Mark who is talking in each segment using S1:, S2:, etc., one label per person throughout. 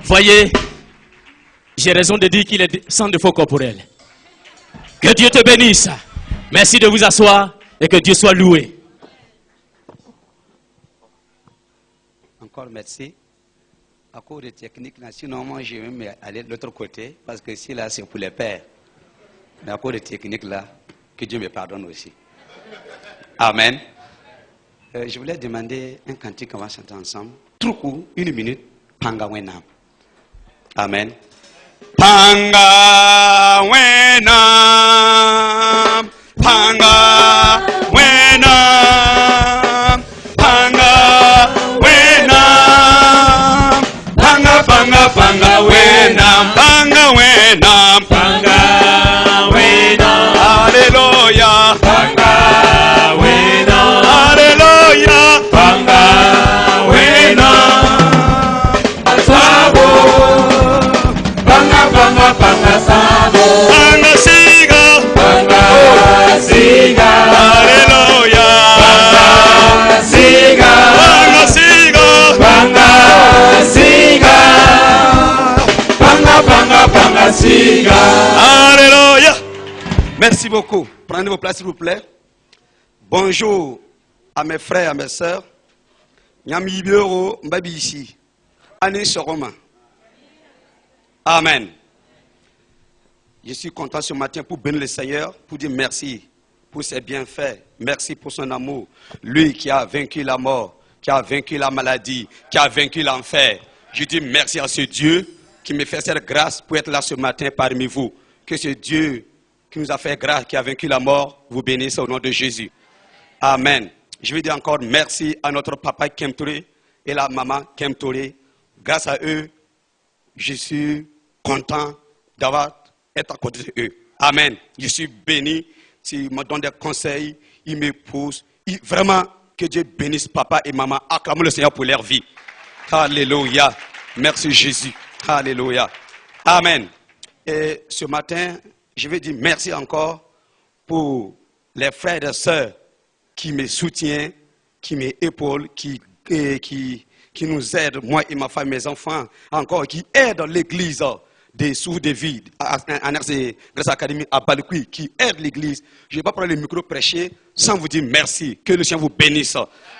S1: Voyez, j'ai raison de dire qu'il est sans défaut corporel. Que Dieu te bénisse. Merci de vous asseoir et que Dieu soit loué.
S2: Encore merci. À cause des techniques, sinon moi je vais même aller de l'autre côté parce que ici là c'est pour les pères. Mais à cause des techniques là, que Dieu me pardonne aussi. Amen. Je voulais demander un cantique qu'on va chanter ensemble. Trop court, 1 minute. Panga wenam. Amen. Panga wenam. Panga wenam. Panga wenam. Panga panga panga wenam. Panga wenam. Panga wenam. Hallelujah. Panga wenam. Hallelujah. Panga wenam. Sabo. Panga panga panga sabo. Panga siga. Panga siga. Hallelujah. Panga siga. Panga siga. Panga siga. Panga panga panga siga. Alléluia. Merci beaucoup. Prenez vos places s'il vous plaît. Bonjour à mes frères et à mes sœurs. Nyami Bioro Mbabi ici. Année Soroma. Amen. Je suis content ce matin pour bénir le Seigneur, pour dire merci pour ses bienfaits. Merci pour son amour. Lui qui a vaincu la mort, qui a vaincu la maladie, qui a vaincu l'enfer. Je dis merci à ce Dieu qui me fait cette grâce pour être là ce matin parmi vous. Que ce Dieu qui nous a fait grâce, qui a vaincu la mort, vous bénisse au nom de Jésus. Amen. Je veux dire encore merci à notre papa Kemtouré et la maman Kemtouré. Grâce à eux, je suis content d'avoir été à côté d'eux. Amen. Je suis béni. S'ils me donnent des conseils, ils me poussent. Vraiment, que Dieu bénisse papa et maman. Acclamons le Seigneur pour leur vie. Alléluia. Merci Jésus. Alléluia. Amen. Et ce matin, je vais dire merci encore pour les frères et sœurs qui me soutiennent, qui m'épaulent, qui nous aident, moi et ma femme, mes enfants, encore, qui aident l'église des sous des vies, en RC Grâce Académie à Baloukui, qui aident l'église. Je ne vais pas prendre le micro prêcher sans vous dire merci. Que le Seigneur vous bénisse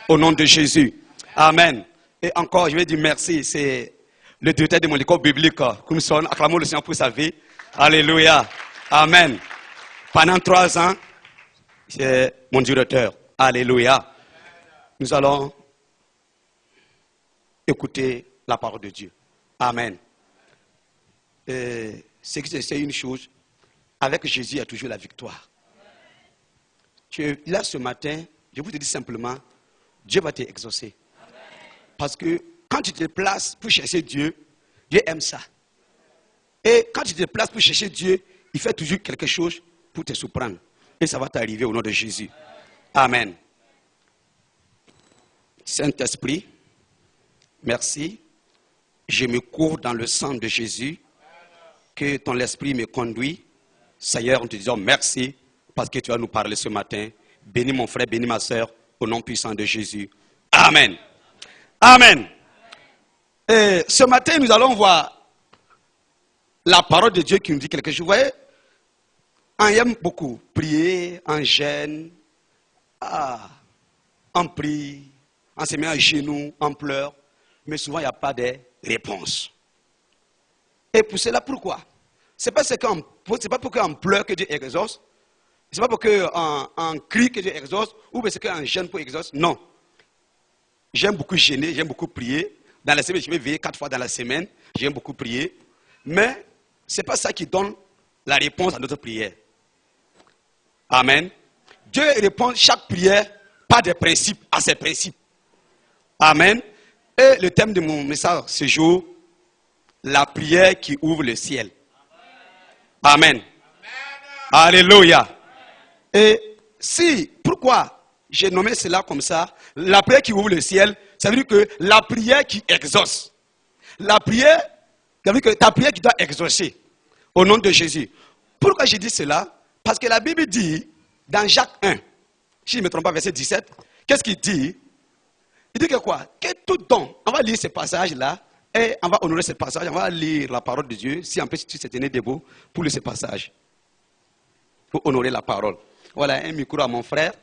S2: au nom de Jésus. Amen. Et encore, je vais dire merci. C'est le directeur de mon école biblique, Kumson. Acclamons le Seigneur pour sa vie. Alléluia. Amen. Pendant 3 ans, c'est mon directeur. Alléluia. Nous allons écouter la parole de Dieu. Amen. C'est une chose. Avec Jésus, il y a toujours la victoire. Tu es là ce matin, je vous dis simplement, Dieu va t'exaucer. Parce que quand tu te places pour chercher Dieu, Dieu aime ça. Et quand tu te places pour chercher Dieu, il fait toujours quelque chose pour te surprendre. Et ça va t'arriver au nom de Jésus. Amen. Saint-Esprit, merci. Je me cours dans le sang de Jésus. Que ton esprit me conduit. Seigneur, nous te disons merci parce que tu vas nous parler ce matin. Bénis mon frère, bénis ma soeur, au nom puissant de Jésus. Amen. Amen. Et ce matin, nous allons voir la parole de Dieu qui nous dit quelque chose. Vous voyez, on aime beaucoup prier, on gêne, on prie, on se met à genoux, on pleure, mais souvent il n'y a pas de réponse. Et pour cela, pourquoi? Ce n'est pas pour qu'on pleure que Dieu exauce, ce n'est pas pour qu'on crie que Dieu exauce, ou parce qu'on gêne pour exauce. Non. J'aime beaucoup gêner, j'aime beaucoup prier. Dans la semaine, je vais veiller 4 fois dans la semaine, j'aime beaucoup prier. Mais ce n'est pas ça qui donne la réponse à notre prière. Amen. Dieu répond chaque prière par des principes, à ses principes. Amen. Et le thème de mon message ce jour, la prière qui ouvre le ciel. Amen. Alléluia. Et pourquoi j'ai nommé cela comme ça, la prière qui ouvre le ciel, ça veut dire que la prière qui exauce. La prière, ça veut dire que ta prière qui doit exaucer au nom de Jésus. Pourquoi j'ai dit cela? Parce que la Bible dit, dans Jacques 1, si je ne me trompe pas, verset 17, qu'est-ce qu'il dit? Il dit que quoi? Que tout don, on va lire ce passage-là, et on va honorer ce passage, on va lire la parole de Dieu, si en plus tu te tenais debout pour lire ce passage, pour honorer la parole. Voilà, un micro à mon frère,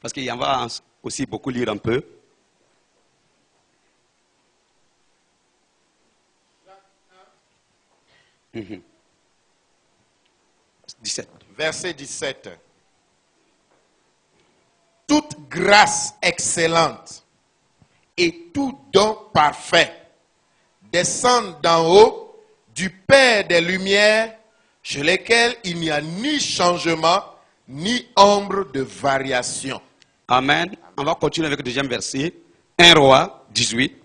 S2: parce qu'il en va aussi beaucoup lire un peu. Mmh. 17.
S3: Verset 17. Toute grâce excellente et tout don parfait descendent d'en haut du Père des Lumières, chez lesquels il n'y a ni changement, ni ombre de variation.
S2: Amen. On va continuer avec le deuxième verset. 1 Roi 18.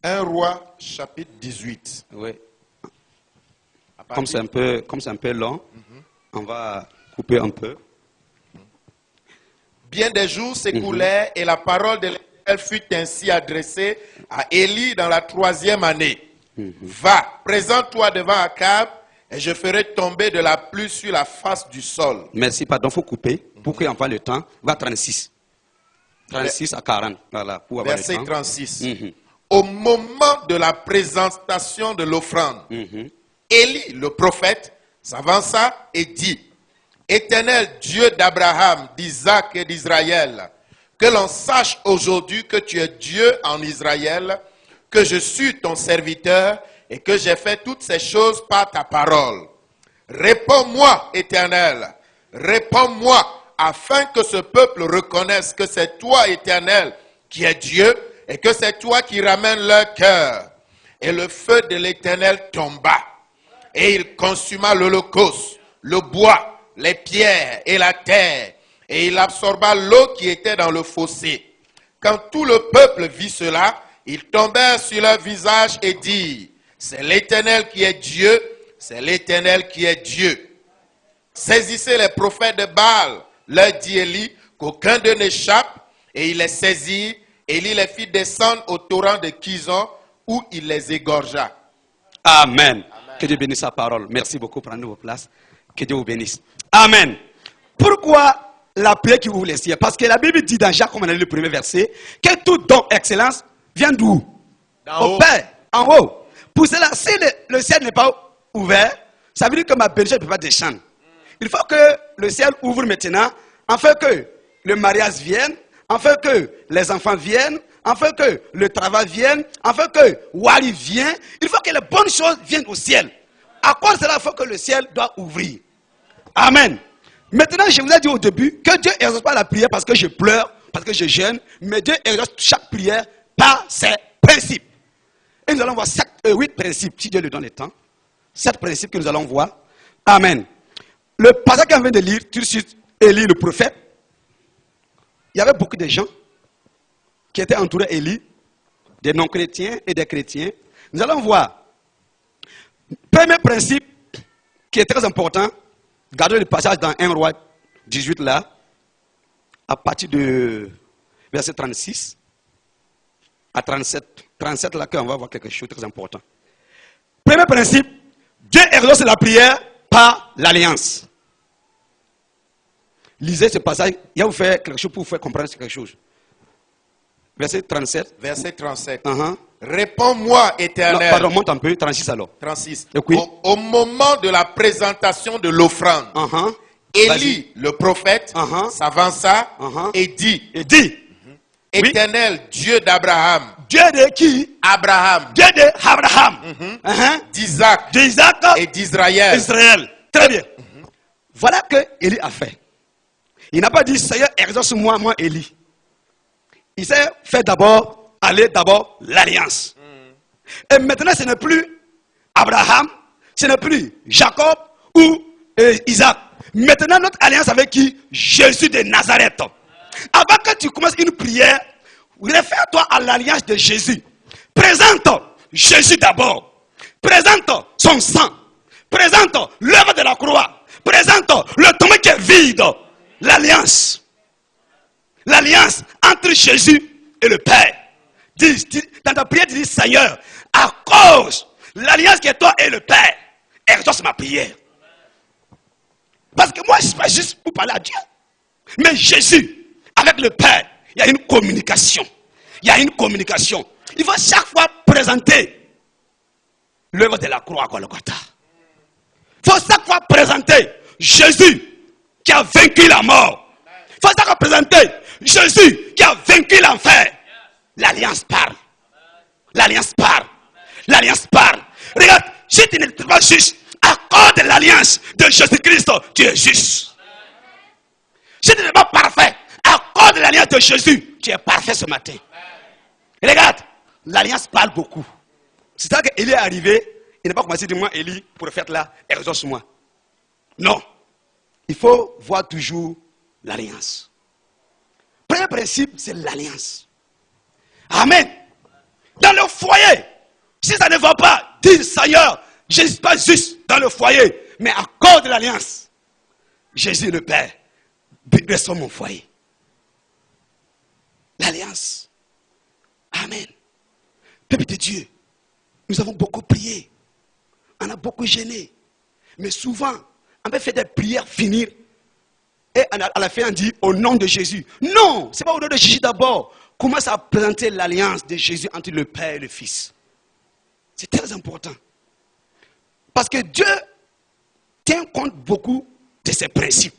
S3: Un Roi, chapitre 18.
S2: Oui. Comme c'est un peu long, on va couper un peu.
S3: Bien des jours s'écoulèrent et la parole de l'Éternel fut ainsi adressée à Élie dans la 3e année. Va, présente-toi devant Akab et je ferai tomber de la pluie sur la face du sol.
S2: Merci, pardon, il faut couper pour qu'on ait le temps. Va 36. 36 à 40. Voilà, pour avoir
S3: Verset
S2: le temps.
S3: 36. Au moment de la présentation de l'offrande, Élie, le prophète, s'avança et dit, Éternel Dieu d'Abraham, d'Isaac et d'Israël, que l'on sache aujourd'hui que tu es Dieu en Israël, que je suis ton serviteur et que j'ai fait toutes ces choses par ta parole. Réponds-moi, Éternel, réponds-moi, afin que ce peuple reconnaisse que c'est toi, Éternel, qui es Dieu, et que c'est toi qui ramènes leur cœur. Et le feu de l'Éternel tomba, et il consuma l'holocauste, le bois, les pierres et la terre, et il absorba l'eau qui était dans le fossé. Quand tout le peuple vit cela, ils tombèrent sur leur visage et dirent, c'est l'Éternel qui est Dieu, c'est l'Éternel qui est Dieu. Saisissez les prophètes de Baal, leur dit Élie, qu'aucun d'eux n'échappe, et il les saisit. Élie les fit descendre au torrent de Kison, où il les égorgea.
S2: Amen. Que Dieu bénisse sa parole. Merci beaucoup. Prenez vos places. Que Dieu vous bénisse. Amen. Pourquoi la prière qui ouvre les cieux? Parce que la Bible dit dans Jacques, comme on a lu le premier verset, que tout don excellence vient d'où? Au Père, en haut. Pour cela, si le ciel n'est pas ouvert, ça veut dire que ma bénédiction ne peut pas descendre. Il faut que le ciel ouvre maintenant, afin que le mariage vienne, afin que les enfants viennent, afin que le travail vienne, afin que Wali vienne. Il faut que les bonnes choses viennent au ciel. À quoi cela, il faut que le ciel doit ouvrir. Amen. Maintenant, je vous ai dit au début que Dieu n'exauce pas la prière parce que je pleure, parce que je jeûne, mais Dieu exauce chaque prière par ses principes. Et nous allons voir 8 principes, si Dieu lui donne le temps. 7 principes que nous allons voir. Amen. Le passage qu'on vient de lire, tout de suite, Élie le prophète. Il y avait beaucoup de gens qui étaient entourés d'Élie, des non-chrétiens et des chrétiens. Nous allons voir. Premier principe qui est très important, regardez le passage dans 1 Roi 18 là, à partir de verset 36 à 37. 37 là, on va voir quelque chose de très important. Premier principe, Dieu exauce la prière par l'alliance. Lisez ce passage, il va vous faire quelque chose pour vous faire comprendre quelque chose. Verset 37.
S3: Verset 37. Réponds-moi, Éternel.
S2: Non, pardon, monte un peu, 36 alors.
S3: 36.
S2: Oui.
S3: Au moment de la présentation de l'offrande, Élie, le prophète, s'avança et dit, Éternel, oui. Dieu d'Abraham.
S2: Dieu de qui?
S3: Abraham.
S2: Dieu d'Abraham.
S3: D'Isaac. Et d'Israël.
S2: Israël. Très bien. Voilà que Élie a fait. Il n'a pas dit, Seigneur, exauce-moi, moi, Élie. Il s'est fait d'abord l'alliance. Et maintenant, ce n'est plus Abraham, ce n'est plus Jacob ou Isaac. Maintenant, notre alliance avec qui? Jésus de Nazareth. Avant que tu commences une prière, réfère-toi à l'alliance de Jésus. Présente Jésus d'abord. Présente son sang. Présente l'œuvre de la croix. Présente le tombeau qui est vide. L'alliance. L'alliance entre Jésus et le Père. Dans ta prière, tu dis, Seigneur, à cause de l'alliance qui est toi et le Père, exauce ma prière. Parce que moi, je ne suis pas juste pour parler à Dieu. Mais Jésus, avec le Père, il y a une communication. Il y a une communication. Il faut chaque fois présenter l'œuvre de la croix à Golgotha. Il faut chaque fois présenter Jésus qui a vaincu la mort. Il faut chaque fois présenter Jésus qui a vaincu l'enfer. L'alliance parle. L'alliance parle. L'alliance parle. Regarde, si tu n'es pas juste, à cause de l'alliance de Jésus-Christ, tu es juste. Si tu n'es pas parfait, à cause de l'alliance de Jésus, tu es parfait ce matin. Regarde, l'alliance parle beaucoup. C'est ça qu'Élie est arrivé, il n'a pas commencé à dire, moi, Élie, pour le faire là, exauce-moi. Non. Il faut voir toujours l'alliance. Premier principe, c'est l'alliance. Amen. Dans le foyer, si ça ne va pas, dis Seigneur, je ne suis pas juste dans le foyer, mais à cause de l'alliance, Jésus le Père, restaure mon foyer. L'alliance. Amen. Peuple de Dieu, nous avons beaucoup prié. On a beaucoup gêné. Mais souvent, on peut faire des prières finir. Et à la fin, on dit au nom de Jésus. Non, ce n'est pas au nom de Jésus d'abord. Commence à présenter l'alliance de Jésus entre le Père et le Fils. C'est très important. Parce que Dieu tient compte beaucoup de ses principes.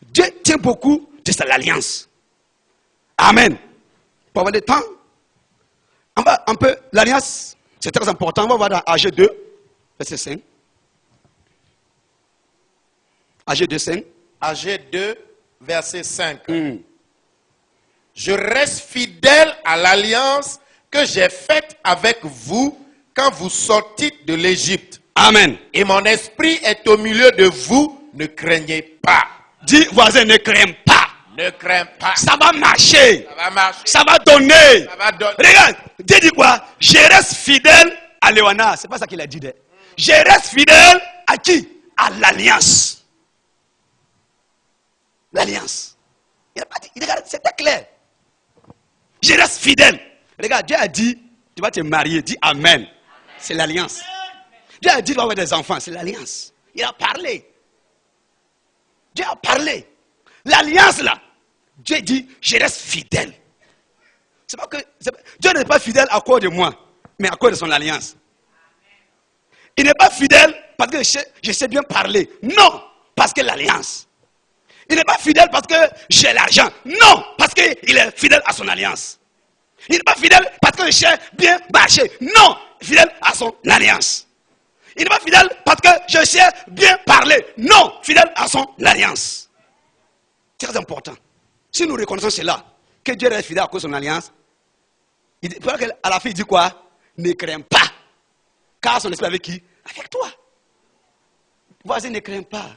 S2: Dieu tient beaucoup de son alliance. Amen. Pour avoir le temps, on va un peu, l'alliance, c'est très important. On va voir dans AG 2, verset 5. AG 2, 5.
S3: AG 2, verset 5. Je reste fidèle à l'alliance que j'ai faite avec vous quand vous sortîtes de l'Égypte.
S2: Amen.
S3: Et mon esprit est au milieu de vous, ne craignez pas.
S2: Dis voisin, ne crains pas.
S3: Ne crains pas.
S2: Ça va marcher.
S3: Ça va marcher.
S2: Ça va donner.
S3: Ça va donner.
S2: Regarde, Dieu dit quoi? Je reste fidèle à Léona. C'est pas ça qu'il a dit. Je reste fidèle à qui? À l'alliance. L'alliance. Il n'a pas dit, regarde, c'était clair. Je reste fidèle. Regarde, Dieu a dit, tu vas te marier. Dis Amen. C'est l'alliance. Dieu a dit, tu vas avoir des enfants. C'est l'alliance. Il a parlé. Dieu a parlé. L'alliance là, Dieu dit, je reste fidèle. C'est pas que Dieu n'est pas fidèle à cause de moi, mais à cause de son alliance. Il n'est pas fidèle parce que je sais bien parler. Non, parce que l'alliance. Il n'est pas fidèle parce que j'ai l'argent. Non, parce qu'il est fidèle à son alliance. Il n'est pas fidèle parce que je sais bien marcher. Non, fidèle à son alliance. Il n'est pas fidèle parce que je sais bien parler. Non, fidèle à son alliance. Très important. Si nous reconnaissons cela, que Dieu reste fidèle à cause de son alliance, à la fin il dit quoi? Ne crains pas. Car son esprit avec qui? Avec toi. Voisin, ne crains pas.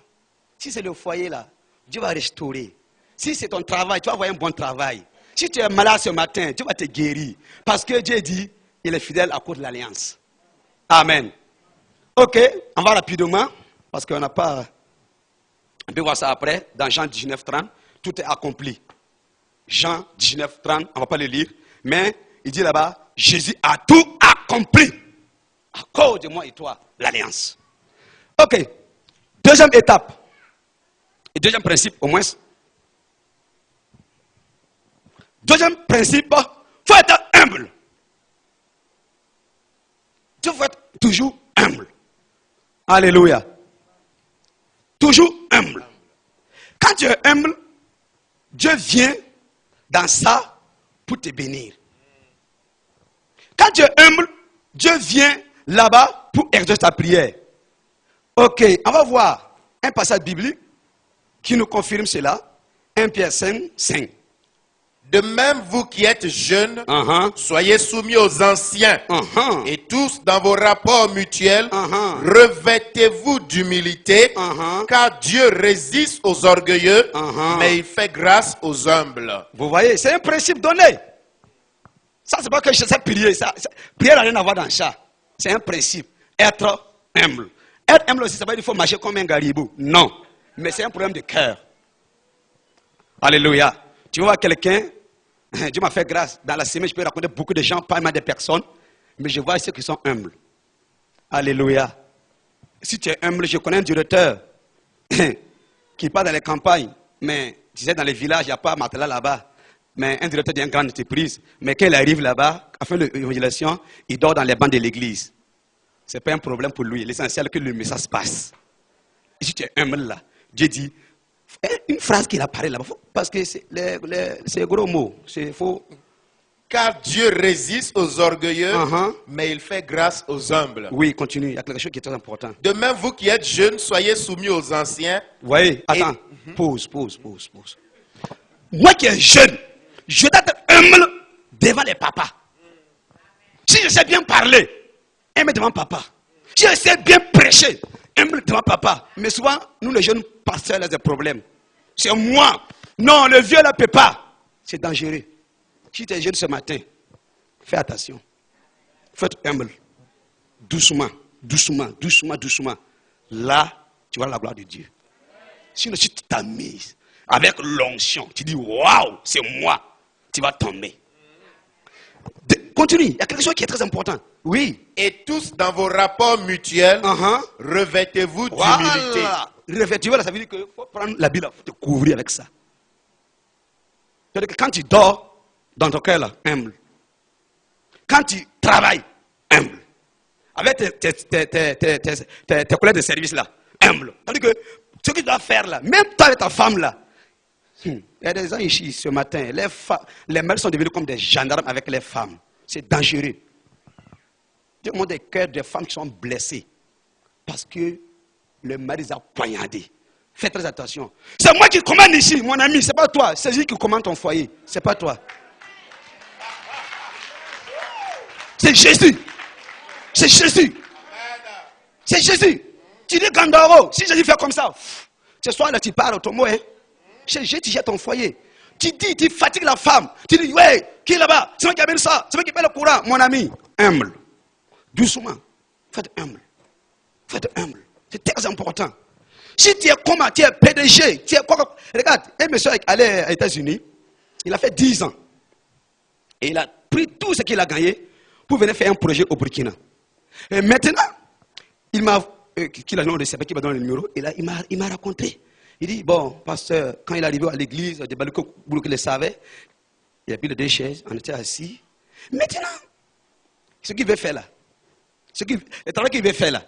S2: Si c'est le foyer là, Dieu va restaurer. Si c'est ton travail, tu vas avoir un bon travail. Si tu es malade ce matin, Dieu va te guérir. Parce que Dieu dit, il est fidèle à cause de l'alliance. Amen. Ok, on va rapidement, parce qu'on n'a pas... On peut voir ça après, dans Jean 19, 30, tout est accompli. Jean 19, 30, on ne va pas le lire, mais il dit là-bas, Jésus a tout accompli. À cause de moi et toi, l'alliance. Ok, deuxième étape. Et deuxième principe, au moins. Deuxième principe, il faut être humble. Tu faut être toujours humble. Alléluia. Toujours humble. Quand tu es humble, Dieu vient dans ça pour te bénir. Quand tu es humble, Dieu vient là-bas pour exaucer ta prière. Ok, on va voir un passage biblique qui nous confirme cela. 1 Pierre 5, 5.
S3: De même, vous qui êtes jeunes, soyez soumis aux anciens. Et tous, dans vos rapports mutuels, revêtez-vous d'humilité, car Dieu résiste aux orgueilleux, mais il fait grâce aux humbles.
S2: Vous voyez, c'est un principe donné. Ça, c'est pas que je sais prier. Prière n'a rien à voir dans ça. C'est un principe. Être humble. Être humble aussi, ça veut dire qu'il faut marcher comme un garibou. Non. Mais c'est un problème de cœur. Alléluia. Tu vois quelqu'un, Dieu m'a fait grâce. Dans la semaine, je peux raconter beaucoup de gens, pas mal de personnes. Mais je vois ceux qui sont humbles. Alléluia. Si tu es humble, je connais un directeur qui part dans les campagnes. Mais tu sais, dans les villages, il n'y a pas matelas là-bas. Mais un directeur d'une grande entreprise. Mais quand il arrive là-bas, afin de l'évangélisation, il dort dans les bancs de l'église. Ce n'est pas un problème pour lui. L'essentiel est que le message passe. Et si tu es humble là, Dieu dit, une phrase qu'il a parlé là-bas, parce que c'est gros mot. C'est faux.
S3: Car Dieu résiste aux orgueilleux, mais il fait grâce aux humbles.
S2: Oui, continue. Il y a quelque chose qui est très important.
S3: De même, vous qui êtes jeunes, soyez soumis aux anciens.
S2: Oui, attends. Pause. Moi qui est jeune, je dois être humble devant les papas. Si je sais bien parler, humble devant papa. Si je sais bien prêcher, humble devant papa. Mais souvent, nous les jeunes pasteurs, là, des problèmes. C'est moi. Non, le vieux ne peut pas. C'est dangereux. Si tu es jeune ce matin, fais attention. Faites humble. Doucement. Là, tu vois la gloire de Dieu. Sinon, si tu t'amuses avec l'onction, tu dis waouh, c'est moi, tu vas tomber. Continue, il y a quelque chose qui est très important. Oui.
S3: Et tous dans vos rapports mutuels, revêtez-vous d'humilité.
S2: Revêtez-vous, ça veut dire qu'il faut prendre la Bible, il faut te couvrir avec ça. C'est-à-dire que quand tu dors dans ton cœur, là, humble. Quand tu travailles, humble. Avec tes collègues de service, là, humble. C'est-à-dire que ce que tu dois faire, là, même toi avec ta femme, là, il y a des gens ici ce matin, les mères sont devenues comme des gendarmes avec les femmes. C'est dangereux. Dieu montre des cœurs de femmes qui sont blessées parce que le mari les a poignardés. Fais très attention. C'est moi qui commande ici, mon ami, c'est pas toi. C'est lui qui commande ton foyer, c'est pas toi. C'est Jésus. C'est Jésus. C'est Jésus. Tu dis Gandaro, si Jésus fait comme ça, ce soir là tu pars au tombeau, hein. Jésus, tu jettes ton foyer. Tu dis, tu fatigues la femme. Tu dis, ouais, qui est là-bas? C'est moi qui amène ça. C'est moi qui paie le courant. Mon ami, humble. Doucement. Faites humble. Faites humble. C'est très important. Si tu es comment? Tu es PDG. Tu es quoi? Regarde, un monsieur est allé aux États-Unis. Il a fait 10 ans. Et il a pris tout ce qu'il a gagné pour venir faire un projet au Burkina. Et maintenant, il m'a... Qui a le nom de qui m'a donné le numéro? Il m'a raconté. Il dit, bon, pasteur, quand il est arrivé à l'église, des balucos qui le savaient, il a pris 2 chaises, on était assis. Maintenant, ce qu'il veut faire là, le travail qu'il veut faire là,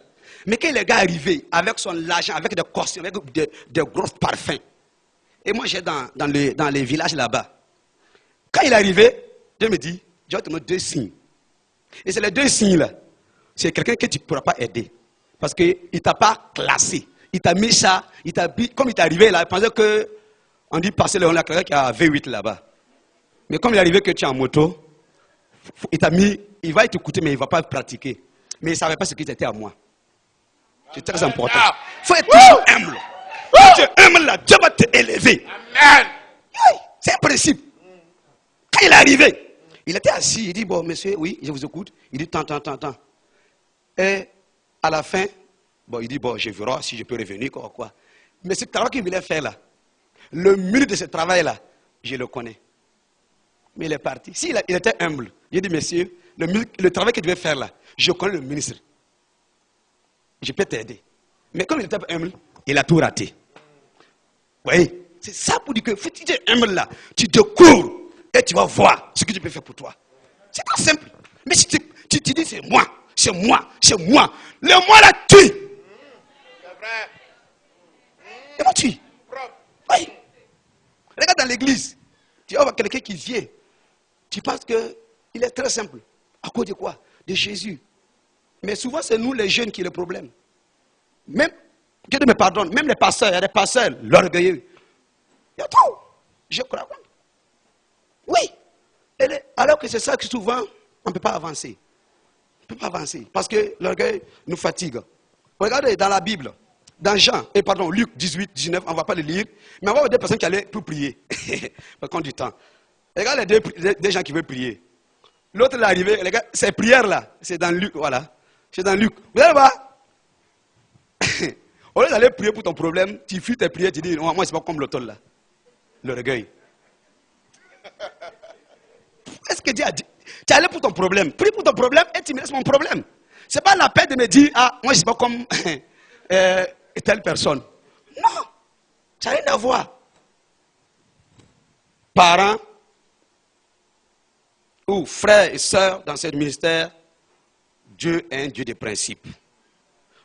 S2: mais quand le gars est arrivé avec son argent, avec des costumes, avec des gros parfums, et moi j'ai dans les villages là-bas, quand il est arrivé, Dieu me dit, je vais te montrer 2 signes. Et c'est les 2 signes là, c'est quelqu'un que tu ne pourras pas aider, parce qu'il ne t'a pas classé. Il t'a mis ça, comme il est arrivé là, il pensait que, on dit passer le quelqu'un qui a V8 là-bas. Mais comme il est arrivé que tu es en moto, il t'a mis, il va t'écouter, mais il ne va pas pratiquer. Mais il ne savait pas ce qui était à moi. C'est très important. Il faut être toujours humble. Quand tu es humble là, Dieu va te élever. Amen. C'est un principe. Quand il est arrivé, il était assis, il dit, bon monsieur, oui, je vous écoute. Il dit, tant. Et à la fin, bon, il dit, bon, je verrai si je peux revenir, quoi. Mais ce travail qu'il voulait faire là, le milieu de ce travail-là, je le connais. Mais il est parti. S'il était humble, il dit, monsieur, le travail que tu veux faire là, je connais le ministre. Je peux t'aider. Mais comme il était humble, il a tout raté. Vous voyez, c'est ça pour dire que si tu es humble là, tu te cours et tu vas voir ce que tu peux faire pour toi. C'est pas simple. Mais si tu dis, c'est moi. Le moi là tue. Et moi tue. Oui. Regarde dans l'église. Tu vas voir quelqu'un qui vient. Tu penses qu'il est très simple. À cause de quoi? De Jésus. Mais souvent, c'est nous les jeunes qui ont le problème. Même, Dieu me pardonne, même les pasteurs, il y a des pasteurs, l'orgueilleux. Il y a tout. Je crois. Oui. Alors que c'est ça que souvent, on ne peut pas avancer. On ne peut pas avancer. Parce que l'orgueil nous fatigue. Regardez dans la Bible, dans Luc 18, 19, on ne va pas le lire, mais on va voir des personnes qui allaient pour prier. Par contre du temps. Regarde les deux gens qui veulent prier. L'autre est arrivé, les gars, ces prières-là, c'est dans Luc, voilà. C'est dans Luc. Vous allez voir. Au lieu d'aller prier pour ton problème, tu fuis tes prières, tu dis, moi, c'est pas comme l'autre là. L'orgueil. Est-ce que Dieu a dit, tu es allé pour ton problème, prie pour ton problème et tu me laisses mon problème. Ce n'est pas la peine de me dire, ah, moi je ne suis pas comme telle personne. Non, ça n'a rien à voir. Parents ou frères et sœurs dans ce ministère, Dieu est un Dieu de principes.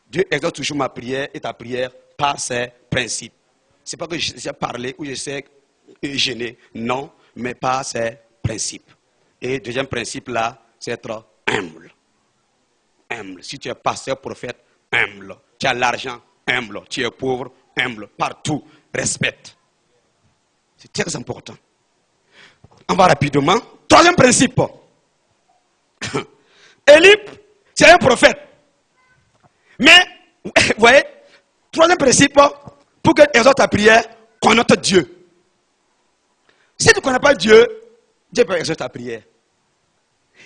S2: Dieu exauce toujours ma prière et ta prière par ses principes. Ce n'est pas que je sais parler ou je sais gêner, non, mais par ses principes. Et deuxième principe là, c'est être humble. Humble. Si tu es pasteur, prophète, humble. Tu as l'argent, humble. Tu es pauvre, humble. Partout, respecte. C'est très important. On va rapidement. Troisième principe. Élie, c'est un prophète. Mais, vous voyez, troisième principe, pour que exauce ta prière, connaisse Dieu. Si tu ne connais pas Dieu, Dieu peut exaucer ta prière.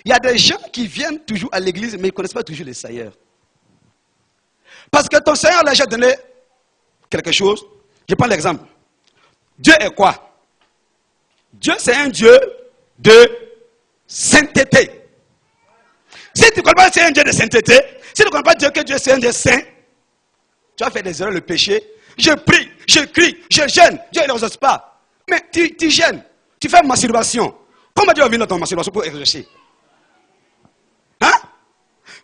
S2: Il y a des gens qui viennent toujours à l'église, mais ils ne connaissent pas toujours le Seigneur. Parce que ton Seigneur l'a déjà donné quelque chose. Je prends l'exemple. Dieu est quoi? Dieu, c'est un Dieu de sainteté. Si tu ne connais pas que c'est un Dieu de sainteté, si tu ne connais pas Dieu que Dieu c'est un Dieu saint, tu vas faire des erreurs, le péché. Je prie, je crie, je gêne. Dieu ne l'exauce pas. Mais tu gênes, tu fais masturbation. Comment Dieu va venir dans ton masturbation pour exaucer? Hein?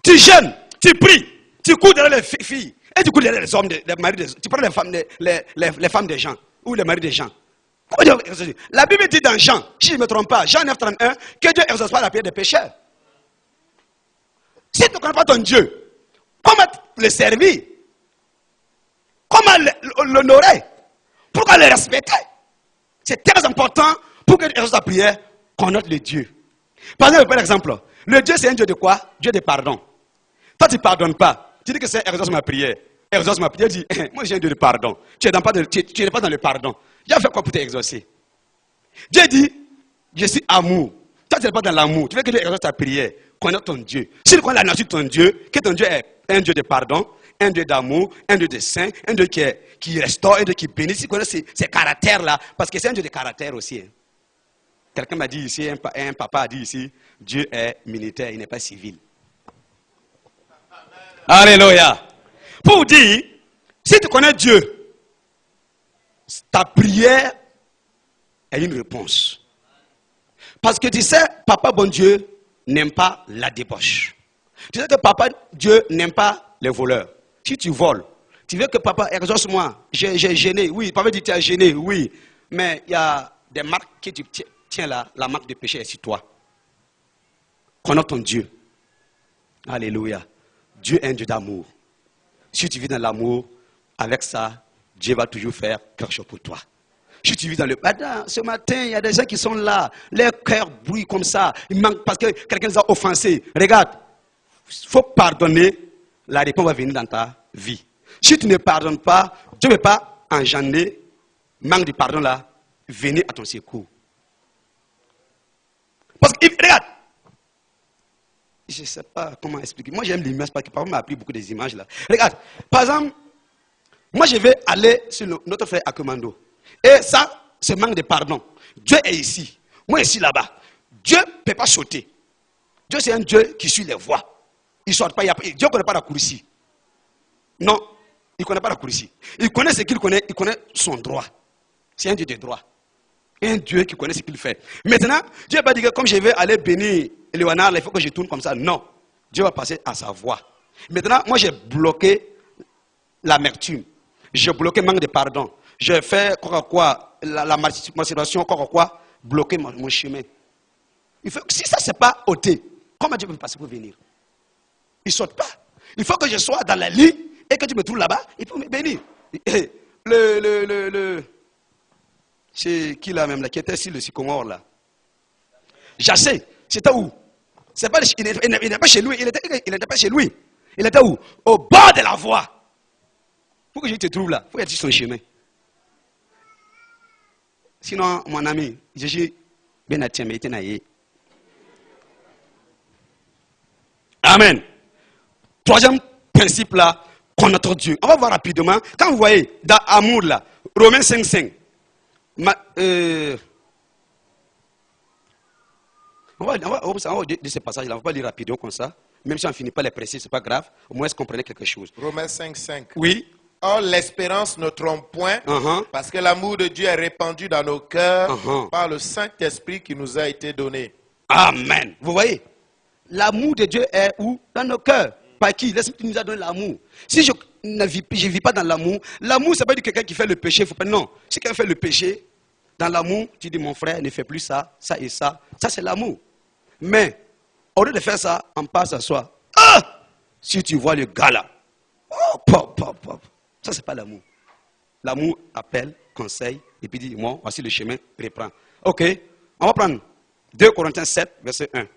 S2: Tu gênes, tu pries, tu cours derrière les filles, et tu cours derrière les hommes, les maris tu prends les femmes des gens, ou les maris des gens. Comment Dieu va exaucer? La Bible dit dans Jean, si je ne me trompe pas, Jean 9, 31, que Dieu n'exauce pas la prière des pécheurs. Si tu ne connais pas ton Dieu, comment le servir? Comment l'honorer? Pourquoi le respecter? C'est très important pour que tu exauces ta prière, connaître le Dieu. Par exemple, le Dieu c'est un Dieu de quoi? Dieu de pardon. Toi tu ne pardonnes pas. Tu dis que c'est exauce ma prière. Exauce ma prière, dis, moi j'ai un Dieu de pardon. Tu n'es pas dans le pardon. J'ai fait quoi pour t'exaucer? Dieu dit, je suis amour. Toi tu n'es pas dans l'amour. Tu veux que Dieu exauce ta prière. Connais ton Dieu. Si tu connais la nature de ton Dieu, que ton Dieu est un Dieu de pardon, un Dieu d'amour, un Dieu de saint, un Dieu qui restaure, un Dieu qui bénit. Si tu connais ces caractères-là, parce que c'est un Dieu de caractère aussi. Hein. Quelqu'un m'a dit ici, un papa a dit ici, Dieu est militaire, il n'est pas civil. Alléluia. Pour dire, si tu connais Dieu, ta prière est une réponse. Parce que tu sais, papa bon Dieu n'aime pas la débauche. Tu sais que papa Dieu n'aime pas les voleurs. Si tu voles, tu veux que papa exauce-moi, j'ai gêné, oui, papa dit tu as gêné, oui, mais il y a des marques que tu tiens là, la marque de péché est sur toi. Connais ton Dieu. Alléluia. Dieu est un Dieu d'amour. Si tu vis dans l'amour, avec ça, Dieu va toujours faire quelque chose pour toi. Si tu vis dans le... ce matin, il y a des gens qui sont là, leur cœur brûle comme ça, il manque parce que quelqu'un les a offensés. Regarde, il faut pardonner, la réponse va venir dans ta vie. Si tu ne pardonnes pas, Dieu ne va pas engendrer, manque de pardon là, venir à ton secours. Parce que, regarde, je ne sais pas comment expliquer. Moi, j'aime l'image parce que papa m'a appris beaucoup des images là. Regarde, par exemple, moi, je vais aller sur notre frère Akomando. Et ça, c'est manque de pardon. Dieu est ici. Moi, je suis là-bas. Dieu ne peut pas sauter. Dieu, c'est un Dieu qui suit les voies. Il ne saute pas. Dieu ne connaît pas la cour ici. Non, il ne connaît pas la cour ici. Il connaît ce qu'il connaît. Il connaît son droit. C'est un Dieu de droit. Un Dieu qui connaît ce qu'il fait. Maintenant, Dieu n'a pas dit que comme je vais aller bénir Léonard, il faut que je tourne comme ça. Non. Dieu va passer à sa voie. Maintenant, moi, j'ai bloqué l'amertume. J'ai bloqué le manque de pardon. J'ai fait quoi, la masturbation, quoi, bloquer mon chemin. Si ça, ce n'est pas ôté, comment Dieu peut me passer pour venir? Il ne saute pas. Il faut que je sois dans la ligne et que tu me trouves là-bas et pour me bénir. C'est qui là même, là, qui était sur le sycomore là? Jassé, c'était où? Il n'était pas chez lui, il n'était pas chez lui. Il était où? Au bord de la voie. Pour que je te trouve là, il faut être sur son chemin. Sinon, mon ami, je suis bien attiré, mais il était naïe. Amen. Troisième principe là, connaître Dieu. On va voir rapidement. Quand vous voyez, dans Amour là, Romains 5:5. On va de ce passage là, on va pas lire rapidement comme ça. Même si on ne finit pas les précis, ce n'est pas grave. Au moins, est-ce qu'on comprenait quelque chose?
S3: Romains 5:5.
S2: Oui.
S3: Or, l'espérance ne trompe point, parce que l'amour de Dieu est répandu dans nos cœurs par le Saint-Esprit qui nous a été donné.
S2: Amen. Vous voyez, l'amour de Dieu est où? Dans nos cœurs. Par qui? L'Esprit nous a donné l'amour. Si je ne vis pas dans l'amour, l'amour, ça veut dire quelqu'un qui fait le péché. Faut pas, non. Si quelqu'un fait le péché, dans l'amour, tu dis mon frère, ne fais plus ça, ça et ça. Ça, c'est l'amour. Mais, au lieu de faire ça, on passe à soi. Ah! Si tu vois le gars là, oh, pop, pop, pop. Ça, c'est pas l'amour. L'amour appelle, conseille, et puis dit, moi, voici le chemin, reprends. Ok, on va prendre 2 Corinthiens 7, verset 1.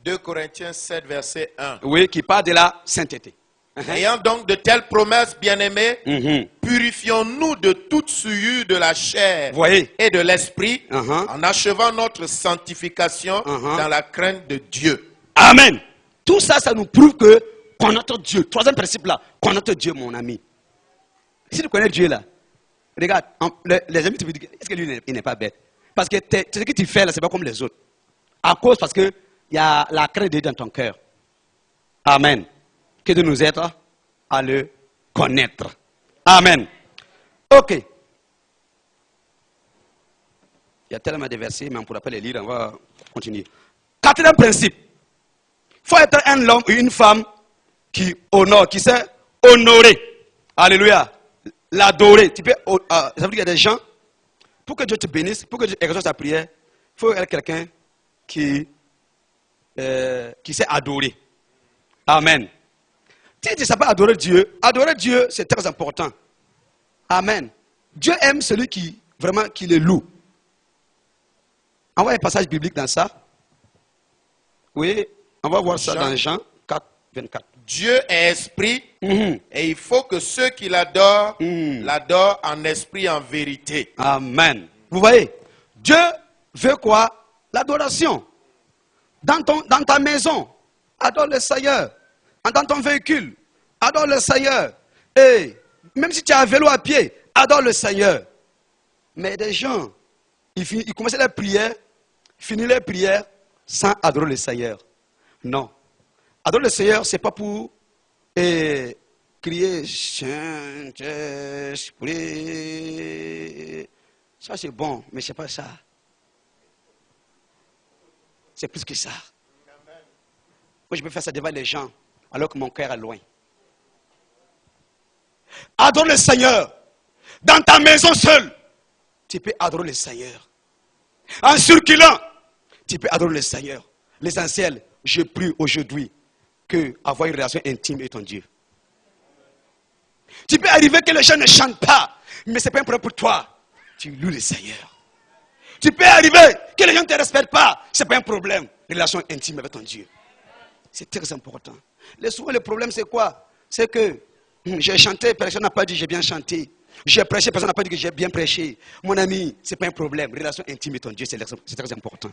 S3: 2 Corinthiens 7, verset 1.
S2: Oui, qui parle de la sainteté.
S3: Ayant donc de telles promesses, bien-aimés, purifions-nous de toute souillure de la chair
S2: Voyez.
S3: et de l'esprit, en achevant notre sanctification dans la crainte de Dieu.
S2: Amen. Tout ça, ça nous prouve que connaître Dieu. Troisième principe là, connaître Dieu, mon ami. Si tu connais Dieu là, regarde, les amis te disent, est-ce que lui il n'est pas bête? Parce que ce que tu fais là, c'est pas comme les autres. À cause parce que il y a la crainte de Dieu dans ton cœur. Amen. Que de nous être à le connaître. Amen. Ok. Il y a tellement de versets, mais on ne pourra pas les lire, on va continuer. Quatrième principe. Il faut être un homme ou une femme qui honore, qui sait honorer. Alléluia. L'adorer. Ça veut dire qu'il y a des gens, pour que Dieu te bénisse, pour que Dieu exauce ta prière, il faut être quelqu'un qui sait adorer. Amen. Si tu ne sais pas adorer Dieu, c'est très important. Amen. Dieu aime celui qui, vraiment, qui le loue. On voit un passage biblique dans ça. Oui, on va voir ça dans Jean 4, 24.
S3: Dieu est esprit et il faut que ceux qui l'adorent, l'adorent en esprit et en vérité.
S2: Amen. Vous voyez, Dieu veut quoi? L'adoration. Dans ta maison, adore le Seigneur. Dans ton véhicule, adore le Seigneur. Et même si tu as un vélo à pied, adore le Seigneur. Mais des gens, ils commencent les prières, finissent les prières sans adorer le Seigneur. Non. Adorer le Seigneur, ce n'est pas pour crier Saint-Esprit. Ça c'est bon, mais ce n'est pas ça. C'est plus que ça. Moi je peux faire ça devant les gens, alors que mon cœur est loin. Adore le Seigneur. Dans ta maison seule, tu peux adorer le Seigneur. En circulant, tu peux adorer le Seigneur. L'essentiel, je prie aujourd'hui que avoir une relation intime avec ton Dieu. Tu peux arriver que les gens ne chantent pas, mais ce n'est pas un problème pour toi. Tu loues le Seigneur. Tu peux arriver que les gens ne te respectent pas, ce n'est pas un problème. Relation intime avec ton Dieu. C'est très important. Souvent, le problème, c'est quoi? C'est que j'ai chanté, personne n'a pas dit j'ai bien chanté. J'ai prêché, personne n'a pas dit que j'ai bien prêché. Mon ami, ce n'est pas un problème. Relation intime avec ton Dieu, c'est très important.